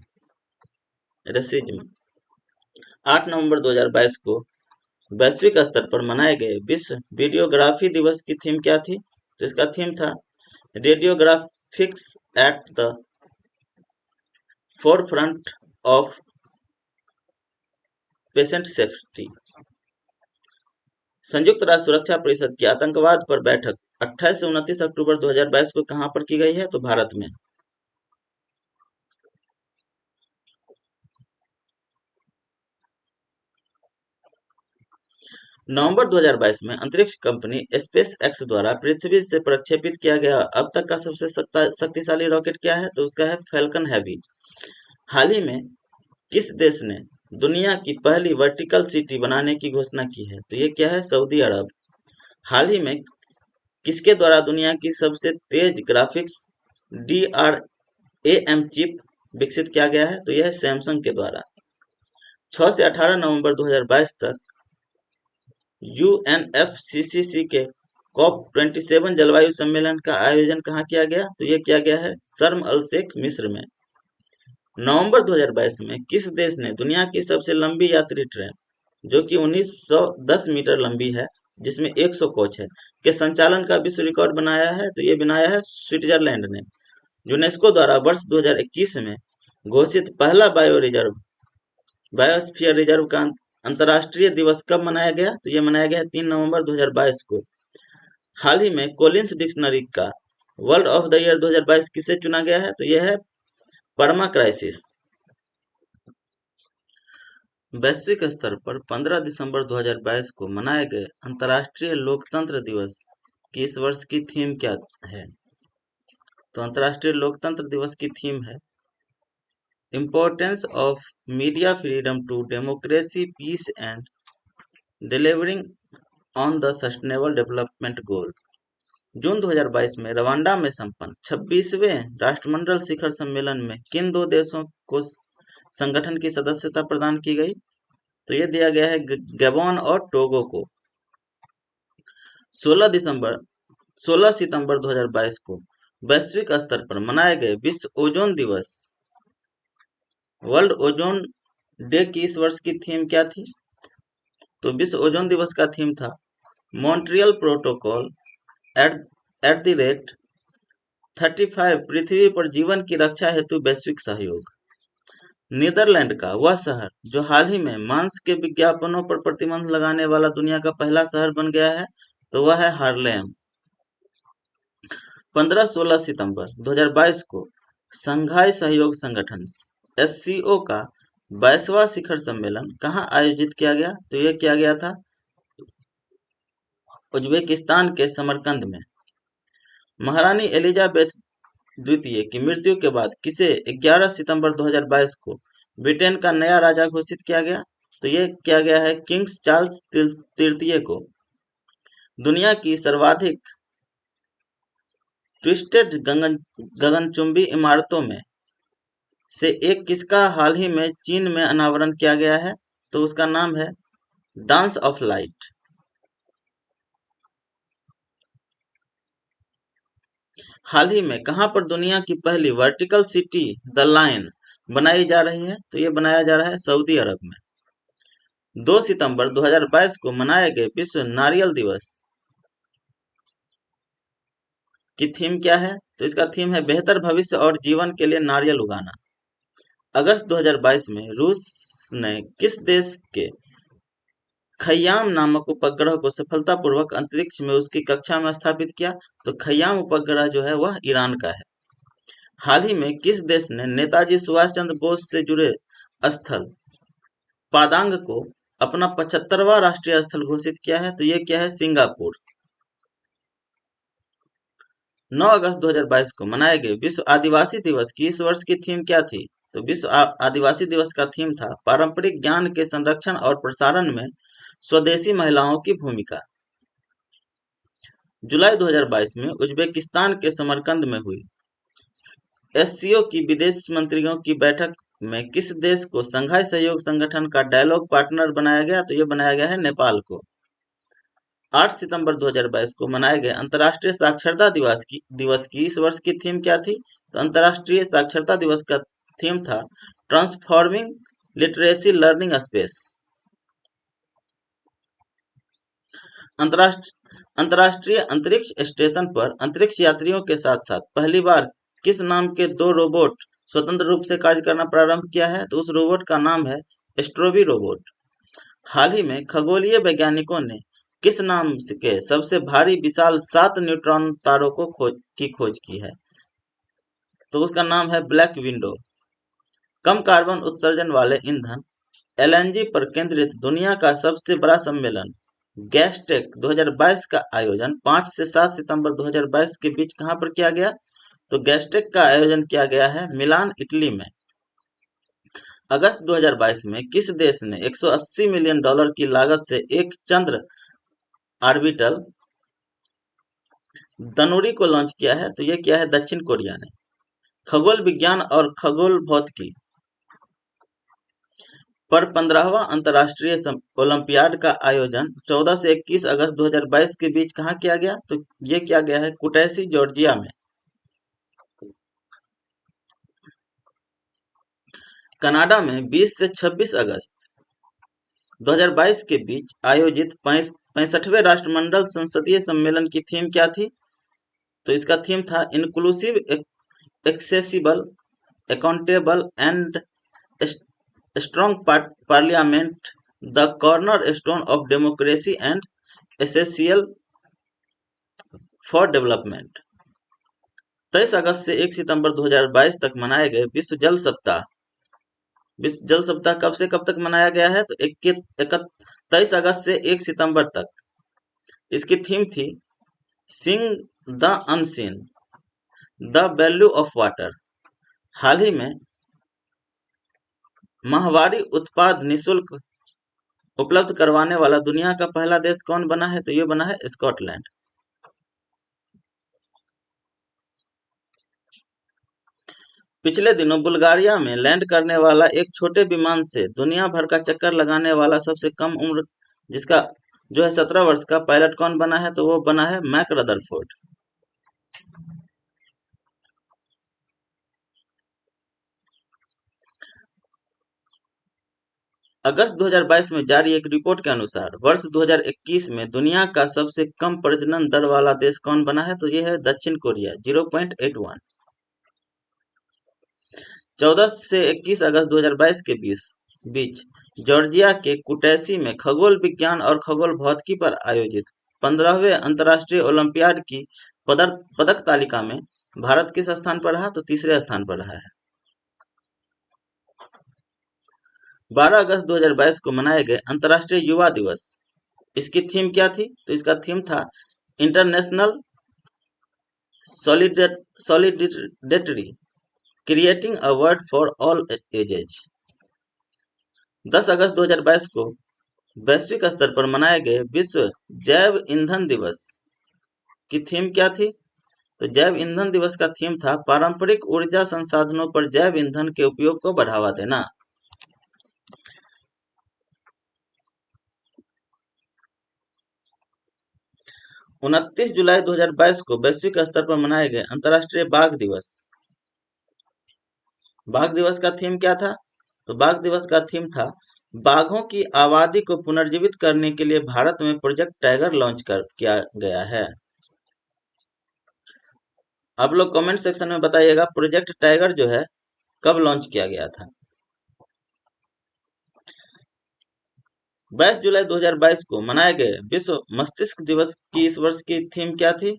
S1: 8 नवंबर 2022 को वैश्विक स्तर पर मनाए गए विश्व वीडियोग्राफी दिवस की थीम क्या थी? तो इसका थीम था radiographics at the forefront of patient safety. संयुक्त राष्ट्र सुरक्षा परिषद की आतंकवाद पर बैठक 28 से 29 अक्टूबर 2022 को कहां पर की गई है? तो भारत में। नवंबर 2022 में अंतरिक्ष कंपनी स्पेस एक्स द्वारा पृथ्वी से प्रक्षेपित किया गया अब तक का सबसे शक्तिशाली रॉकेट क्या है? तो उसका है फैल्कन हैवी। हाल ही में किस देश ने दुनिया की पहली वर्टिकल सिटी बनाने की घोषणा की है? तो ये क्या है? सऊदी अरब। हाल ही में किसके द्वारा दुनिया की सबसे तेज ग्राफिक्स DRAM चिप विकसित किया गया है? तो यह है सैमसंग के द्वारा। 6 से 18 नवंबर 2022 तक UNFCCC के COP27 जलवायु सम्मेलन का आयोजन कहाँ किया गया? तो यह किया गया है शर्म अल शेख मिस्र में। नवंबर 2022 में किस देश ने दुनिया की सबसे लंबी यात्री ट्रेन, जो कि 1910 मीटर लंबी है, जिसमें 100 कोच है, के संचालन का विश्व रिकॉर्ड बनाया है? तो ये बनाया है स्विट्जरलैंड ने। यूनेस्को द्वारा वर्ष 2021 में घोषित पहला बायोस्फीयर रिजर्व का अंतर्राष्ट्रीय दिवस कब मनाया गया? तो ये मनाया गया 3 नवंबर 2022 को। हाल ही में कोलिंस डिक्शनरी का वर्ड ऑफ द ईयर 2022 किसे चुना गया है? तो यह है परमा क्राइसिस। वैश्विक स्तर पर 15 दिसंबर 2022 को मनाए गए अंतर्राष्ट्रीय लोकतंत्र दिवस की इस वर्ष की थीम क्या है? तो अंतर्राष्ट्रीय लोकतंत्र दिवस की थीम है importance of media freedom to democracy peace and delivering on the sustainable development goal. जून 2022 में रवांडा में संपन्न 26वें राष्ट्रमंडल शिखर सम्मेलन में किन दो देशों को संगठन की सदस्यता प्रदान की गई? तो ये दिया गया है गैबोन और टोगो को। 16 सितंबर 2022 को वैश्विक स्तर पर मनाए गए विश्व ओजोन दिवस वर्ल्ड ओजोन डे की इस वर्ष की थीम क्या थी? तो विश्व ओजोन दिवस का थीम था Montreal protocol at the rate 35 पृथ्वी पर जीवन की रक्षा हेतु वैश्विक सहयोग। नीदरलैंड का वह शहर जो हाल ही में मांस के विज्ञापनों पर प्रतिबंध लगाने वाला दुनिया का पहला शहर बन गया है, तो वह है हार्लेम। 15-16 सितंबर 2022 को शंघाई सहयोग संगठन SCO का 22वां शिखर सम्मेलन कहाँ आयोजित किया गया? तो यह किया गया था उज्बेकिस्तान के समरकंद में। महारानी एलिजाबेथ द्वितीय की मृत्यु के बाद किसे 11 सितंबर 2022 को ब्रिटेन का नया राजा घोषित किया गया? तो ये किया गया है किंग्स चार्ल्स तृतीय को। दुनिया की सर्वाधिक ट्विस्टेड गगनचुंबी इमारतों में से एक किसका हाल ही में चीन में अनावरण किया गया है? तो उसका नाम है डांस ऑफ लाइट। हाल ही में कहां पर दुनिया की पहली वर्टिकल सिटी द लाइन बनाई जा रही है? तो ये बनाया जा रहा है सऊदी अरब में। 2 सितंबर 2022 को मनाए गए विश्व नारियल दिवस की थीम क्या है? तो इसका थीम है बेहतर भविष्य और जीवन के लिए नारियल उगाना। अगस्त 2022 में रूस ने किस देश के खयाम नामक उपग्रह को सफलतापूर्वक अंतरिक्ष में उसकी कक्षा में स्थापित किया? तो खयाम उपग्रह जो है वह ईरान का है। हाल ही में किस देश ने नेताजी सुभाष चंद्र बोस से जुड़े स्थल पादांग को अपना 75वां राष्ट्रीय स्थल घोषित किया है? तो ये क्या है? सिंगापुर। 9 अगस्त 2022 को मनाए गए विश्व आदिवासी दिवस की इस वर्ष की थीम क्या थी? तो विश्व आदिवासी दिवस का थीम था पारंपरिक ज्ञान के संरक्षण और प्रसारण में स्वदेशी महिलाओं की भूमिका। जुलाई 2022 में उज्बेकिस्तान के समरकंद में हुई SCO की विदेश मंत्रियों की बैठक में किस देश को शंघाई सहयोग संगठन का डायलॉग पार्टनर बनाया गया? तो ये बनाया गया है नेपाल को। 8 सितंबर 2022 को मनाए गए अंतर्राष्ट्रीय साक्षरता दिवस की इस वर्ष की थीम क्या थी? तो अंतर्राष्ट्रीय साक्षरता दिवस का थीम था ट्रांसफॉर्मिंग लिटरेसी लर्निंग स्पेस। अंतर्राष्ट्रीय अंतरिक्ष स्टेशन पर अंतरिक्ष यात्रियों के साथ साथ पहली बार किस नाम के 2 रोबोट स्वतंत्र रूप से कार्य करना प्रारंभ किया है? तो उस रोबोट का नाम है एस्ट्रोबी रोबोट। हाल ही में खगोलीय वैज्ञानिकों ने किस नाम के सबसे भारी विशाल 7 न्यूट्रॉन तारों को खोज की है? तो उसका नाम है ब्लैक विंडो। कम कार्बन उत्सर्जन वाले ईंधन LNG पर केंद्रित दुनिया का सबसे बड़ा सम्मेलन गैस्टेक 2022 का आयोजन 5 से 7 सितंबर 2022 के बीच कहां पर किया गया? तो गैस्टेक का आयोजन किया गया है मिलान, इटली में। अगस्त 2022 में किस देश ने $180 मिलियन की लागत से एक चंद्र ऑर्बिटल दनुरी को लॉन्च किया है? तो यह किया है दक्षिण कोरिया ने। खगोल विज्ञान और खगोल भौतिकी पर 15वां अंतर्राष्ट्रीय ओलंपियाड का आयोजन 14 से 21 अगस्त 2022 के बीच कहां किया गया? तो यह किया गया है कुटैसी, जॉर्जिया में। कनाडा में 20 से 26 अगस्त 2022 के बीच आयोजित 65वें राष्ट्रमंडल संसदीय सम्मेलन की थीम क्या थी? तो इसका थीम था inclusive, accessible, accountable and strong parliament, the corner stone of democracy and essential for development. 23 अगस्त से 1 सितंबर 2022 तक मनाए गए विश्व जल सप्ताह। विश्व जल सप्ताह कब से कब तक मनाया गया है? तो 23 अगस्त से 1 सितंबर तक। इसकी थीम थी sing the unseen, the value of water. हाल ही में माहवारी उत्पाद निःशुल्क उपलब्ध करवाने वाला दुनिया का पहला देश कौन बना है? तो ये बना है स्कॉटलैंड। पिछले दिनों बुल्गारिया में लैंड करने वाला एक छोटे विमान से दुनिया भर का चक्कर लगाने वाला सबसे कम उम्र जिसका जो है 17 वर्ष का पायलट कौन बना है? तो वो बना है मैक रदरफोर्ड। अगस्त 2022 में जारी एक रिपोर्ट के अनुसार वर्ष 2021 में दुनिया का सबसे कम प्रजनन दर वाला देश कौन बना है? तो ये है दक्षिण कोरिया, 0.81। 14 से 21 अगस्त 2022 के बीच जॉर्जिया के कुटैसी में खगोल विज्ञान और खगोल भौतिकी पर आयोजित 15वें अंतर्राष्ट्रीय ओलंपियाड की पदक तालिका में भारत किस स्थान पर रहा? तो तीसरे स्थान पर रहा है। 12 अगस्त 2022 को मनाए गए अंतर्राष्ट्रीय युवा दिवस, इसकी थीम क्या थी? तो इसका थीम था international solidarity, creating a world for all edges. 10 अगस्त 2022 को वैश्विक स्तर पर मनाए गए विश्व जैव ईंधन दिवस की थीम क्या थी? तो जैव ईंधन दिवस का थीम था पारंपरिक ऊर्जा संसाधनों पर जैव ईंधन के उपयोग को बढ़ावा देना। उनतीस जुलाई 2022 को वैश्विक स्तर पर मनाए गए अंतर्राष्ट्रीय बाघ दिवस। बाघ दिवस का थीम क्या था? तो बाघ दिवस का थीम था बाघों की आबादी को पुनर्जीवित करने के लिए भारत में प्रोजेक्ट टाइगर लॉन्च किया गया है। आप लोग कमेंट सेक्शन में बताइएगा प्रोजेक्ट टाइगर जो है कब लॉन्च किया गया था। 22 जुलाई 2022 को मनाए गए विश्व मस्तिष्क दिवस की इस वर्ष की थीम क्या थी?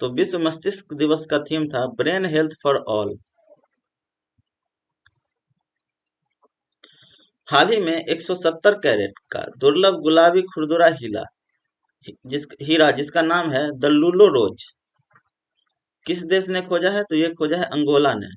S1: तो विश्व मस्तिष्क दिवस का थीम था ब्रेन हेल्थ फॉर ऑल। हाल ही में 170 कैरेट का दुर्लभ गुलाबी खुरदुरा हीरा जिसका नाम है द लूलो रोज, किस देश ने खोजा है? तो ये खोजा है अंगोला ने।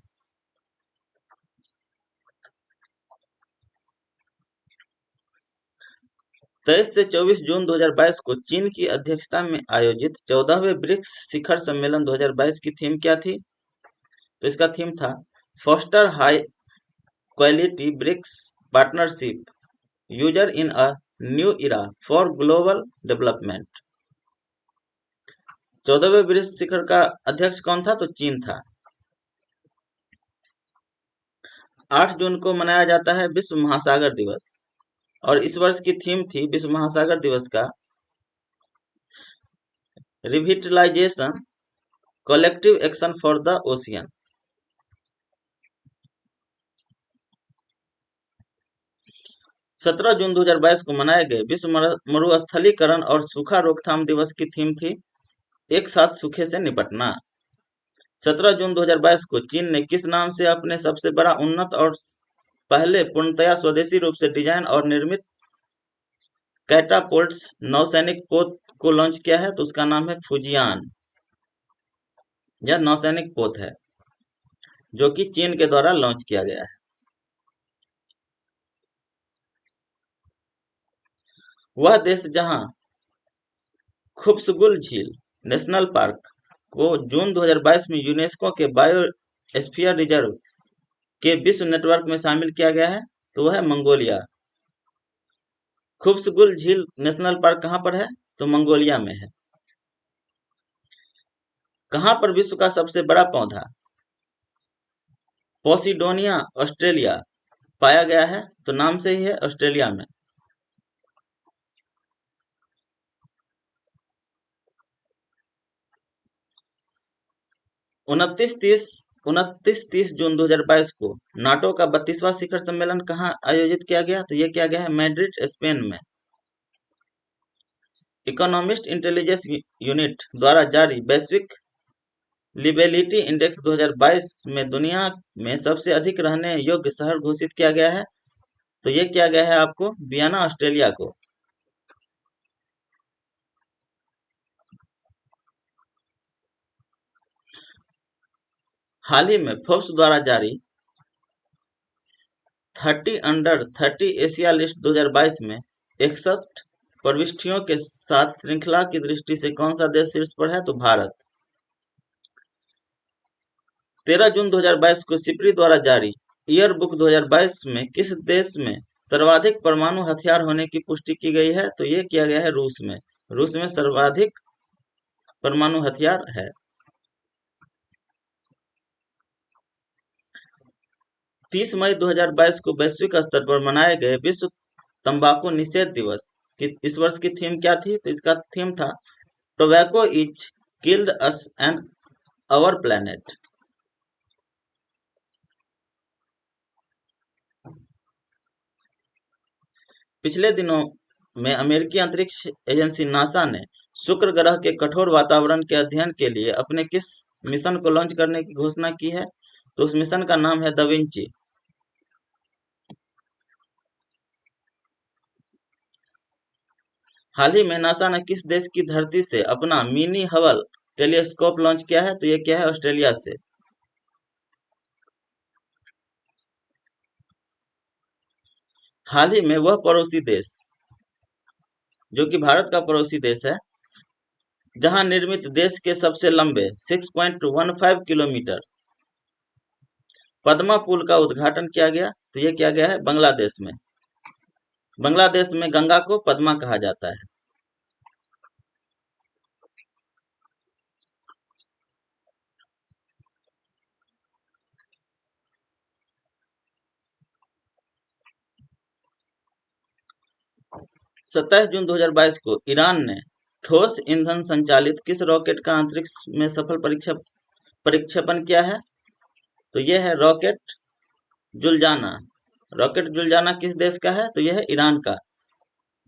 S1: तेईस से 24 जून 2022 को चीन की अध्यक्षता में आयोजित 14वें ब्रिक्स शिखर सम्मेलन 2022 की थीम क्या थी? तो इसका थीम था foster high quality BRICS partnership user in a new era for global development. 14वें ब्रिक्स शिखर का अध्यक्ष कौन था? तो चीन था। 8 जून को मनाया जाता है विश्व महासागर दिवस और इस वर्ष की थीम थी विश्व महासागर दिवस का revitalisation, collective action for the ocean. 17 जून 2022 को मनाए गए विश्व मरुस्थलीकरण और सूखा रोकथाम दिवस की थीम थी एक साथ सूखे से निपटना। 17 जून 2022 को चीन ने किस नाम से अपने सबसे बड़ा उन्नत और पहले पूर्णतया स्वदेशी रूप से डिजाइन और निर्मित कैटापोल्ट्स नौसैनिक पोत को लॉन्च किया है? तो उसका नाम है फुजियान। यह नौसैनिक पोत है जो कि चीन के द्वारा लॉन्च किया गया है। वह देश जहां खुब्सुगुल झील नेशनल पार्क को जून 2022 में यूनेस्को के बायोस्फीयर रिजर्व के विश्व नेटवर्क में शामिल किया गया है, तो वह है मंगोलिया। खुब्सुगुल झील नेशनल पार्क कहां पर है? तो मंगोलिया में है। कहां पर विश्व का सबसे बड़ा पौधा पोसिडोनिया ऑस्ट्रेलिया पाया गया है? तो नाम से ही है, ऑस्ट्रेलिया में। 29-30 जून 2022 को नाटो का 32वां शिखर सम्मेलन कहाँ आयोजित किया गया? तो यह किया गया है मैड्रिड, स्पेन में। इकोनॉमिस्ट इंटेलिजेंस यूनिट द्वारा जारी वैश्विक लिबेलिटी इंडेक्स 2022 में दुनिया में सबसे अधिक रहने योग्य शहर घोषित किया गया है, तो यह किया गया है आपको वियना, ऑस्ट्रेलिया को। हाल ही में फोर्ब्स द्वारा जारी 30 अंडर 30 एशिया लिस्ट 2022 में 61 प्रविष्टियों के साथ श्रृंखला की दृष्टि से कौन सा देश शीर्ष पर है? तो भारत। 13 जून 2022 को सिप्री द्वारा जारी ईयर बुक 2022 में किस देश में सर्वाधिक परमाणु हथियार होने की पुष्टि की गई है? तो ये किया गया है रूस में। रूस में सर्वाधिक परमाणु हथियार है। 30 मई 2022 को वैश्विक स्तर पर मनाए गए विश्व तंबाकू निषेध दिवस की इस वर्ष की थीम क्या थी? तो इसका थीम था tobacco is killed us and our planet. पिछले दिनों में अमेरिकी अंतरिक्ष एजेंसी नासा ने शुक्र ग्रह के कठोर वातावरण के अध्ययन के लिए अपने किस मिशन को लॉन्च करने की घोषणा की है? तो उस मिशन का नाम है दा विंची। हाल ही में नासा ने किस देश की धरती से अपना मिनी हबल टेलीस्कोप लॉन्च किया है? तो यह किया है ऑस्ट्रेलिया से। हाल ही में वह पड़ोसी देश जो कि भारत का पड़ोसी देश है, जहां निर्मित देश के सबसे लंबे 6.15 किलोमीटर पद्मा पुल का उद्घाटन किया गया, तो यह किया गया है बांग्लादेश में। बांग्लादेश में गंगा को पद्मा कहा जाता है। सत्ताईस जून 2022 को ईरान ने ठोस ईंधन संचालित किस रॉकेट का अंतरिक्ष में सफल परीक्षेपण किया है? तो यह है रॉकेट जुलजाना। रॉकेट जुलजाना किस देश का है? तो यह है ईरान का,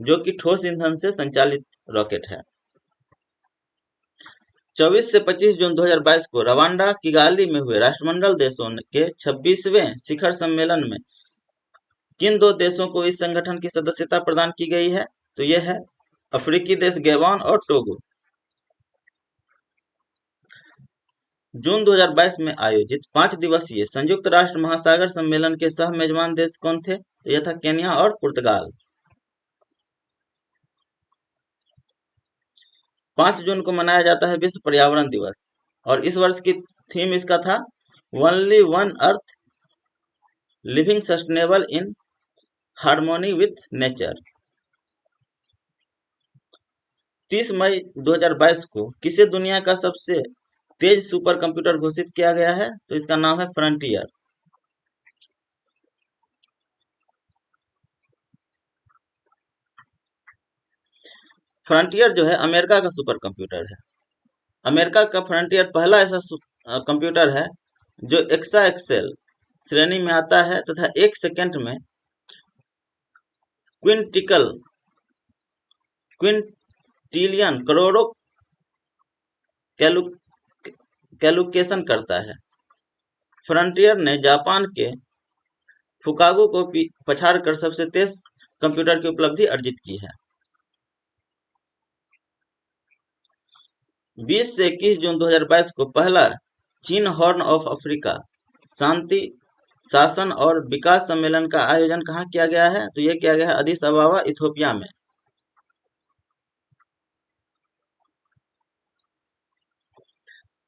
S1: जो कि ठोस ईंधन से संचालित रॉकेट है। 24 से 25 जून 2022 को रवांडा किगाली में हुए राष्ट्रमंडल देशों के 26वें शिखर सम्मेलन में किन दो देशों को इस संगठन की सदस्यता प्रदान की गई है? तो यह है अफ्रीकी देश गैबॉन और टोगो। जून 2022 में आयोजित 5 दिवसीय संयुक्त राष्ट्र महासागर सम्मेलन के सह मेजबान देश कौन थे? तो यह था केन्या और पुर्तगाल। 5 जून को मनाया जाता है विश्व पर्यावरण दिवस, और इस वर्ष की थीम इसका था only one earth living sustainable in harmony with nature. 30 मई 2022 को किसे दुनिया का सबसे तेज सुपर कंप्यूटर घोषित किया गया है? तो इसका नाम है फ्रंटियर। फ्रंटियर जो है अमेरिका का सुपर कंप्यूटर है। अमेरिका का फ्रंटियर पहला ऐसा कंप्यूटर है जो एक्सा एक्सेल श्रेणी में आता है तथा 1 सेकंड में क्विंटिलियन करोड़ों कैलकुलेशन करता है। फ्रंटियर ने जापान के फुकागो को पछाड़कर सबसे तेज कंप्यूटर की उपलब्धि अर्जित की है। 20 से 21 जून 2022 को पहला चीन हॉर्न ऑफ अफ्रीका शांति शासन और विकास सम्मेलन का आयोजन कहाँ किया गया है? तो ये किया गया है अदिस अबाबा, इथोपिया में।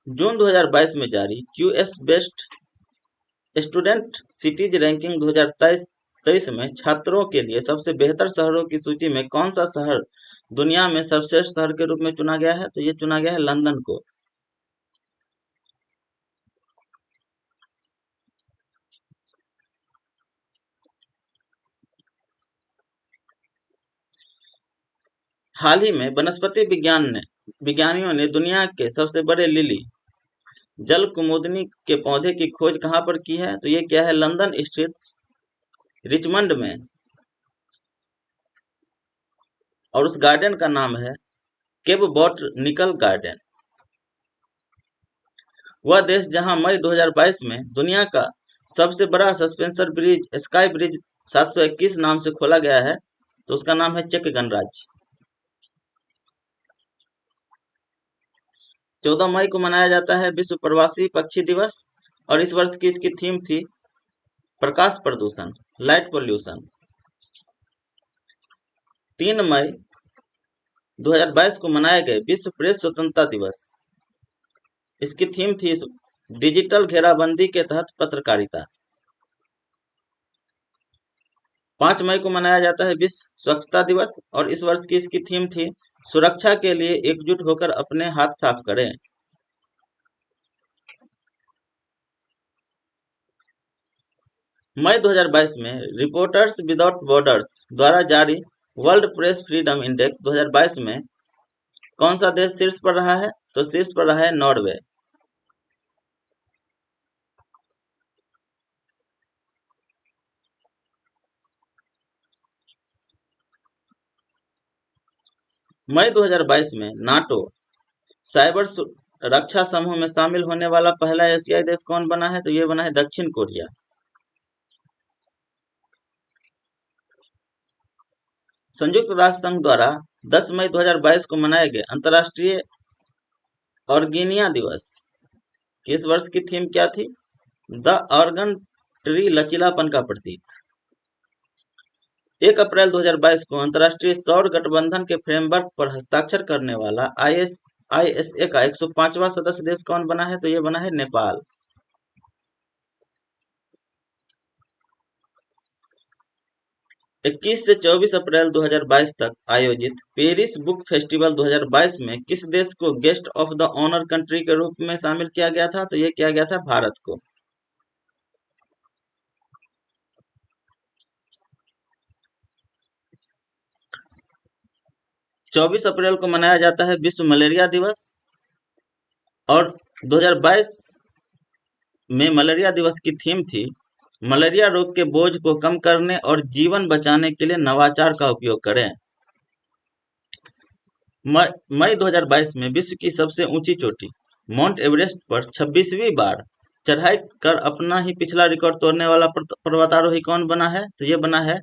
S1: जून 2022 में जारी QS best student cities ranking 2023 में छात्रों के लिए सबसे बेहतर शहरों की सूची में कौन सा शहर दुनिया में सर्वश्रेष्ठ शहर के रूप में चुना गया है? तो ये चुना गया है लंदन को। हाल ही में वनस्पति विज्ञानियों ने दुनिया के सबसे बड़े लिली जल कुमुदनी के पौधे की खोज कहाँ पर की है? तो ये क्या है लंदन स्थित रिचमंड में, और उस गार्डन का नाम है केब बॉटनिकल गार्डन। वह देश जहां मई 2022 में दुनिया का सबसे बड़ा सस्पेंशन ब्रिज स्काई ब्रिज 721 नाम से खोला गया है, तो उसका नाम है चेक गणराज्य। 14 मई को मनाया जाता है विश्व प्रवासी पक्षी दिवस, और इस वर्ष की इसकी थीम थी प्रकाश प्रदूषण, लाइट पोल्यूशन। 3 मई 2022 को मनाए गए विश्व प्रेस स्वतंत्रता दिवस, इसकी थीम थी डिजिटल घेराबंदी के तहत पत्रकारिता। 5 मई को मनाया जाता है विश्व स्वच्छता दिवस, और इस वर्ष की इसकी थीम थी सुरक्षा के लिए एकजुट होकर अपने हाथ साफ करें। मई 2022 में रिपोर्टर्स विदाउट बॉर्डर्स द्वारा जारी वर्ल्ड प्रेस फ्रीडम इंडेक्स 2022 में कौन सा देश शीर्ष पर रहा है? तो शीर्ष पर रहा है नॉर्वे। मई 2022 में नाटो साइबर रक्षा समूह में शामिल होने वाला पहला एशियाई देश कौन बना है? तो ये बना है दक्षिण कोरिया। संयुक्त राष्ट्र संघ द्वारा 10 मई 2022 को मनाए गए अंतर्राष्ट्रीय ऑर्गेनिया दिवस की इस वर्ष की थीम क्या थी? द ऑर्गन ट्री लचीलापन का प्रतीक। 1 अप्रैल 2022 को अंतर्राष्ट्रीय सौर गठबंधन के फ्रेमवर्क पर हस्ताक्षर करने वाला आईएसए का 105वां सदस्य देश कौन बना है? तो ये बना है नेपाल। 21 से 24 अप्रैल 2022 तक आयोजित पेरिस बुक फेस्टिवल 2022 में किस देश को guest of the honour country के रूप में शामिल किया गया था? तो ये किया गया था भारत को। 24 अप्रैल को मनाया जाता है विश्व मलेरिया दिवस, और 2022 में मलेरिया दिवस की थीम थी मलेरिया रोग के बोझ को कम करने और जीवन बचाने के लिए नवाचार का उपयोग करें। मई 2022 में विश्व की सबसे ऊंची चोटी माउंट एवरेस्ट पर 26वीं बार चढ़ाई कर अपना ही पिछला रिकॉर्ड तोड़ने वाला पर्वतारोही कौन बना है? तो ये बना है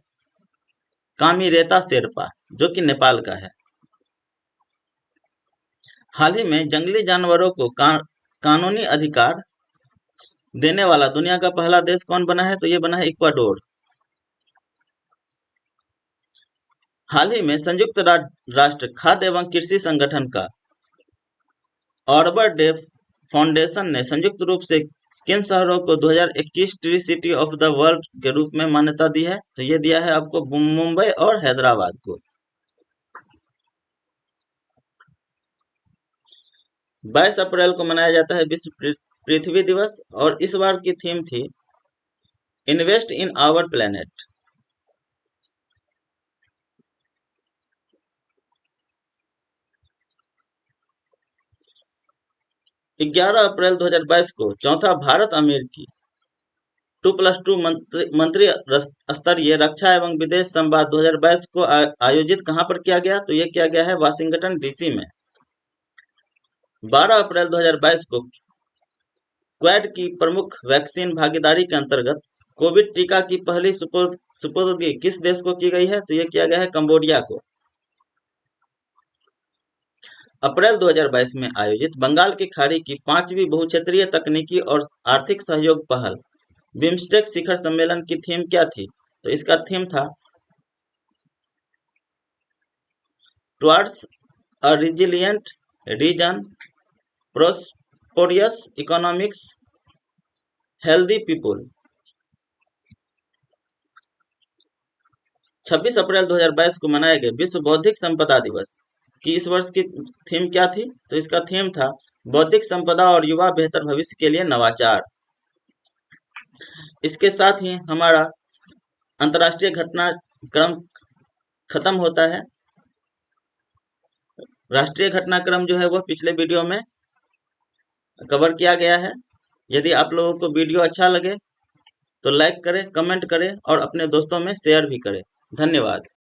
S1: कामीरेता शेरपा, जो कि नेपाल का है। हाल ही में जंगली जानवरों को कानूनी अधिकार देने वाला दुनिया का पहला देश कौन बना है? तो ये बना है इक्वाडोर। हाल ही में संयुक्त राष्ट्र खाद्य एवं कृषि संगठन का आर्बर डे फाउंडेशन ने संयुक्त रूप से किन शहरों को 2021 tree city of the world के रूप में मान्यता दी है? तो ये दिया है आपको मुंबई और हैदराबाद को। 22 अप्रैल को मनाया जाता है विश्व पृथ्वी दिवस, और इस बार की थीम थी इन्वेस्ट इन आवर प्लेनेट। 11 अप्रैल 2022 को चौथा भारत अमेरिकी 2+2 मंत्री स्तरीय रक्षा एवं विदेश संवाद 2022 को आयोजित कहां पर किया गया? तो ये किया गया है वाशिंगटन डीसी में। 12 अप्रैल 2022 को क्वाड की प्रमुख वैक्सीन भागीदारी के अंतर्गत कोविड टीका की पहली सुपुर्दगी किस देश को की गई है? तो ये किया गया है कंबोडिया को। अप्रैल 2022 में आयोजित बंगाल की खाड़ी की 5वीं बहुक्षेत्रीय तकनीकी और आर्थिक सहयोग पहल बिम्स्टेक शिखर सम्मेलन की थीम क्या थी? तो इसका थीम था towards a resilient region, prosperous economics, healthy people. 26 अप्रैल 2022 को मनाए गए विश्व बौद्धिक संपदा दिवस की इस वर्ष की थीम क्या थी? तो इसका थीम था बौद्धिक संपदा और युवा बेहतर भविष्य के लिए नवाचार। इसके साथ ही हमारा अंतर्राष्ट्रीय घटनाक्रम खत्म होता है। राष्ट्रीय घटनाक्रम जो है वह पिछले वीडियो में कवर किया गया है। यदि आप लोगों को वीडियो अच्छा लगे तो लाइक करें, कमेंट करें और अपने दोस्तों में शेयर भी करें। धन्यवाद।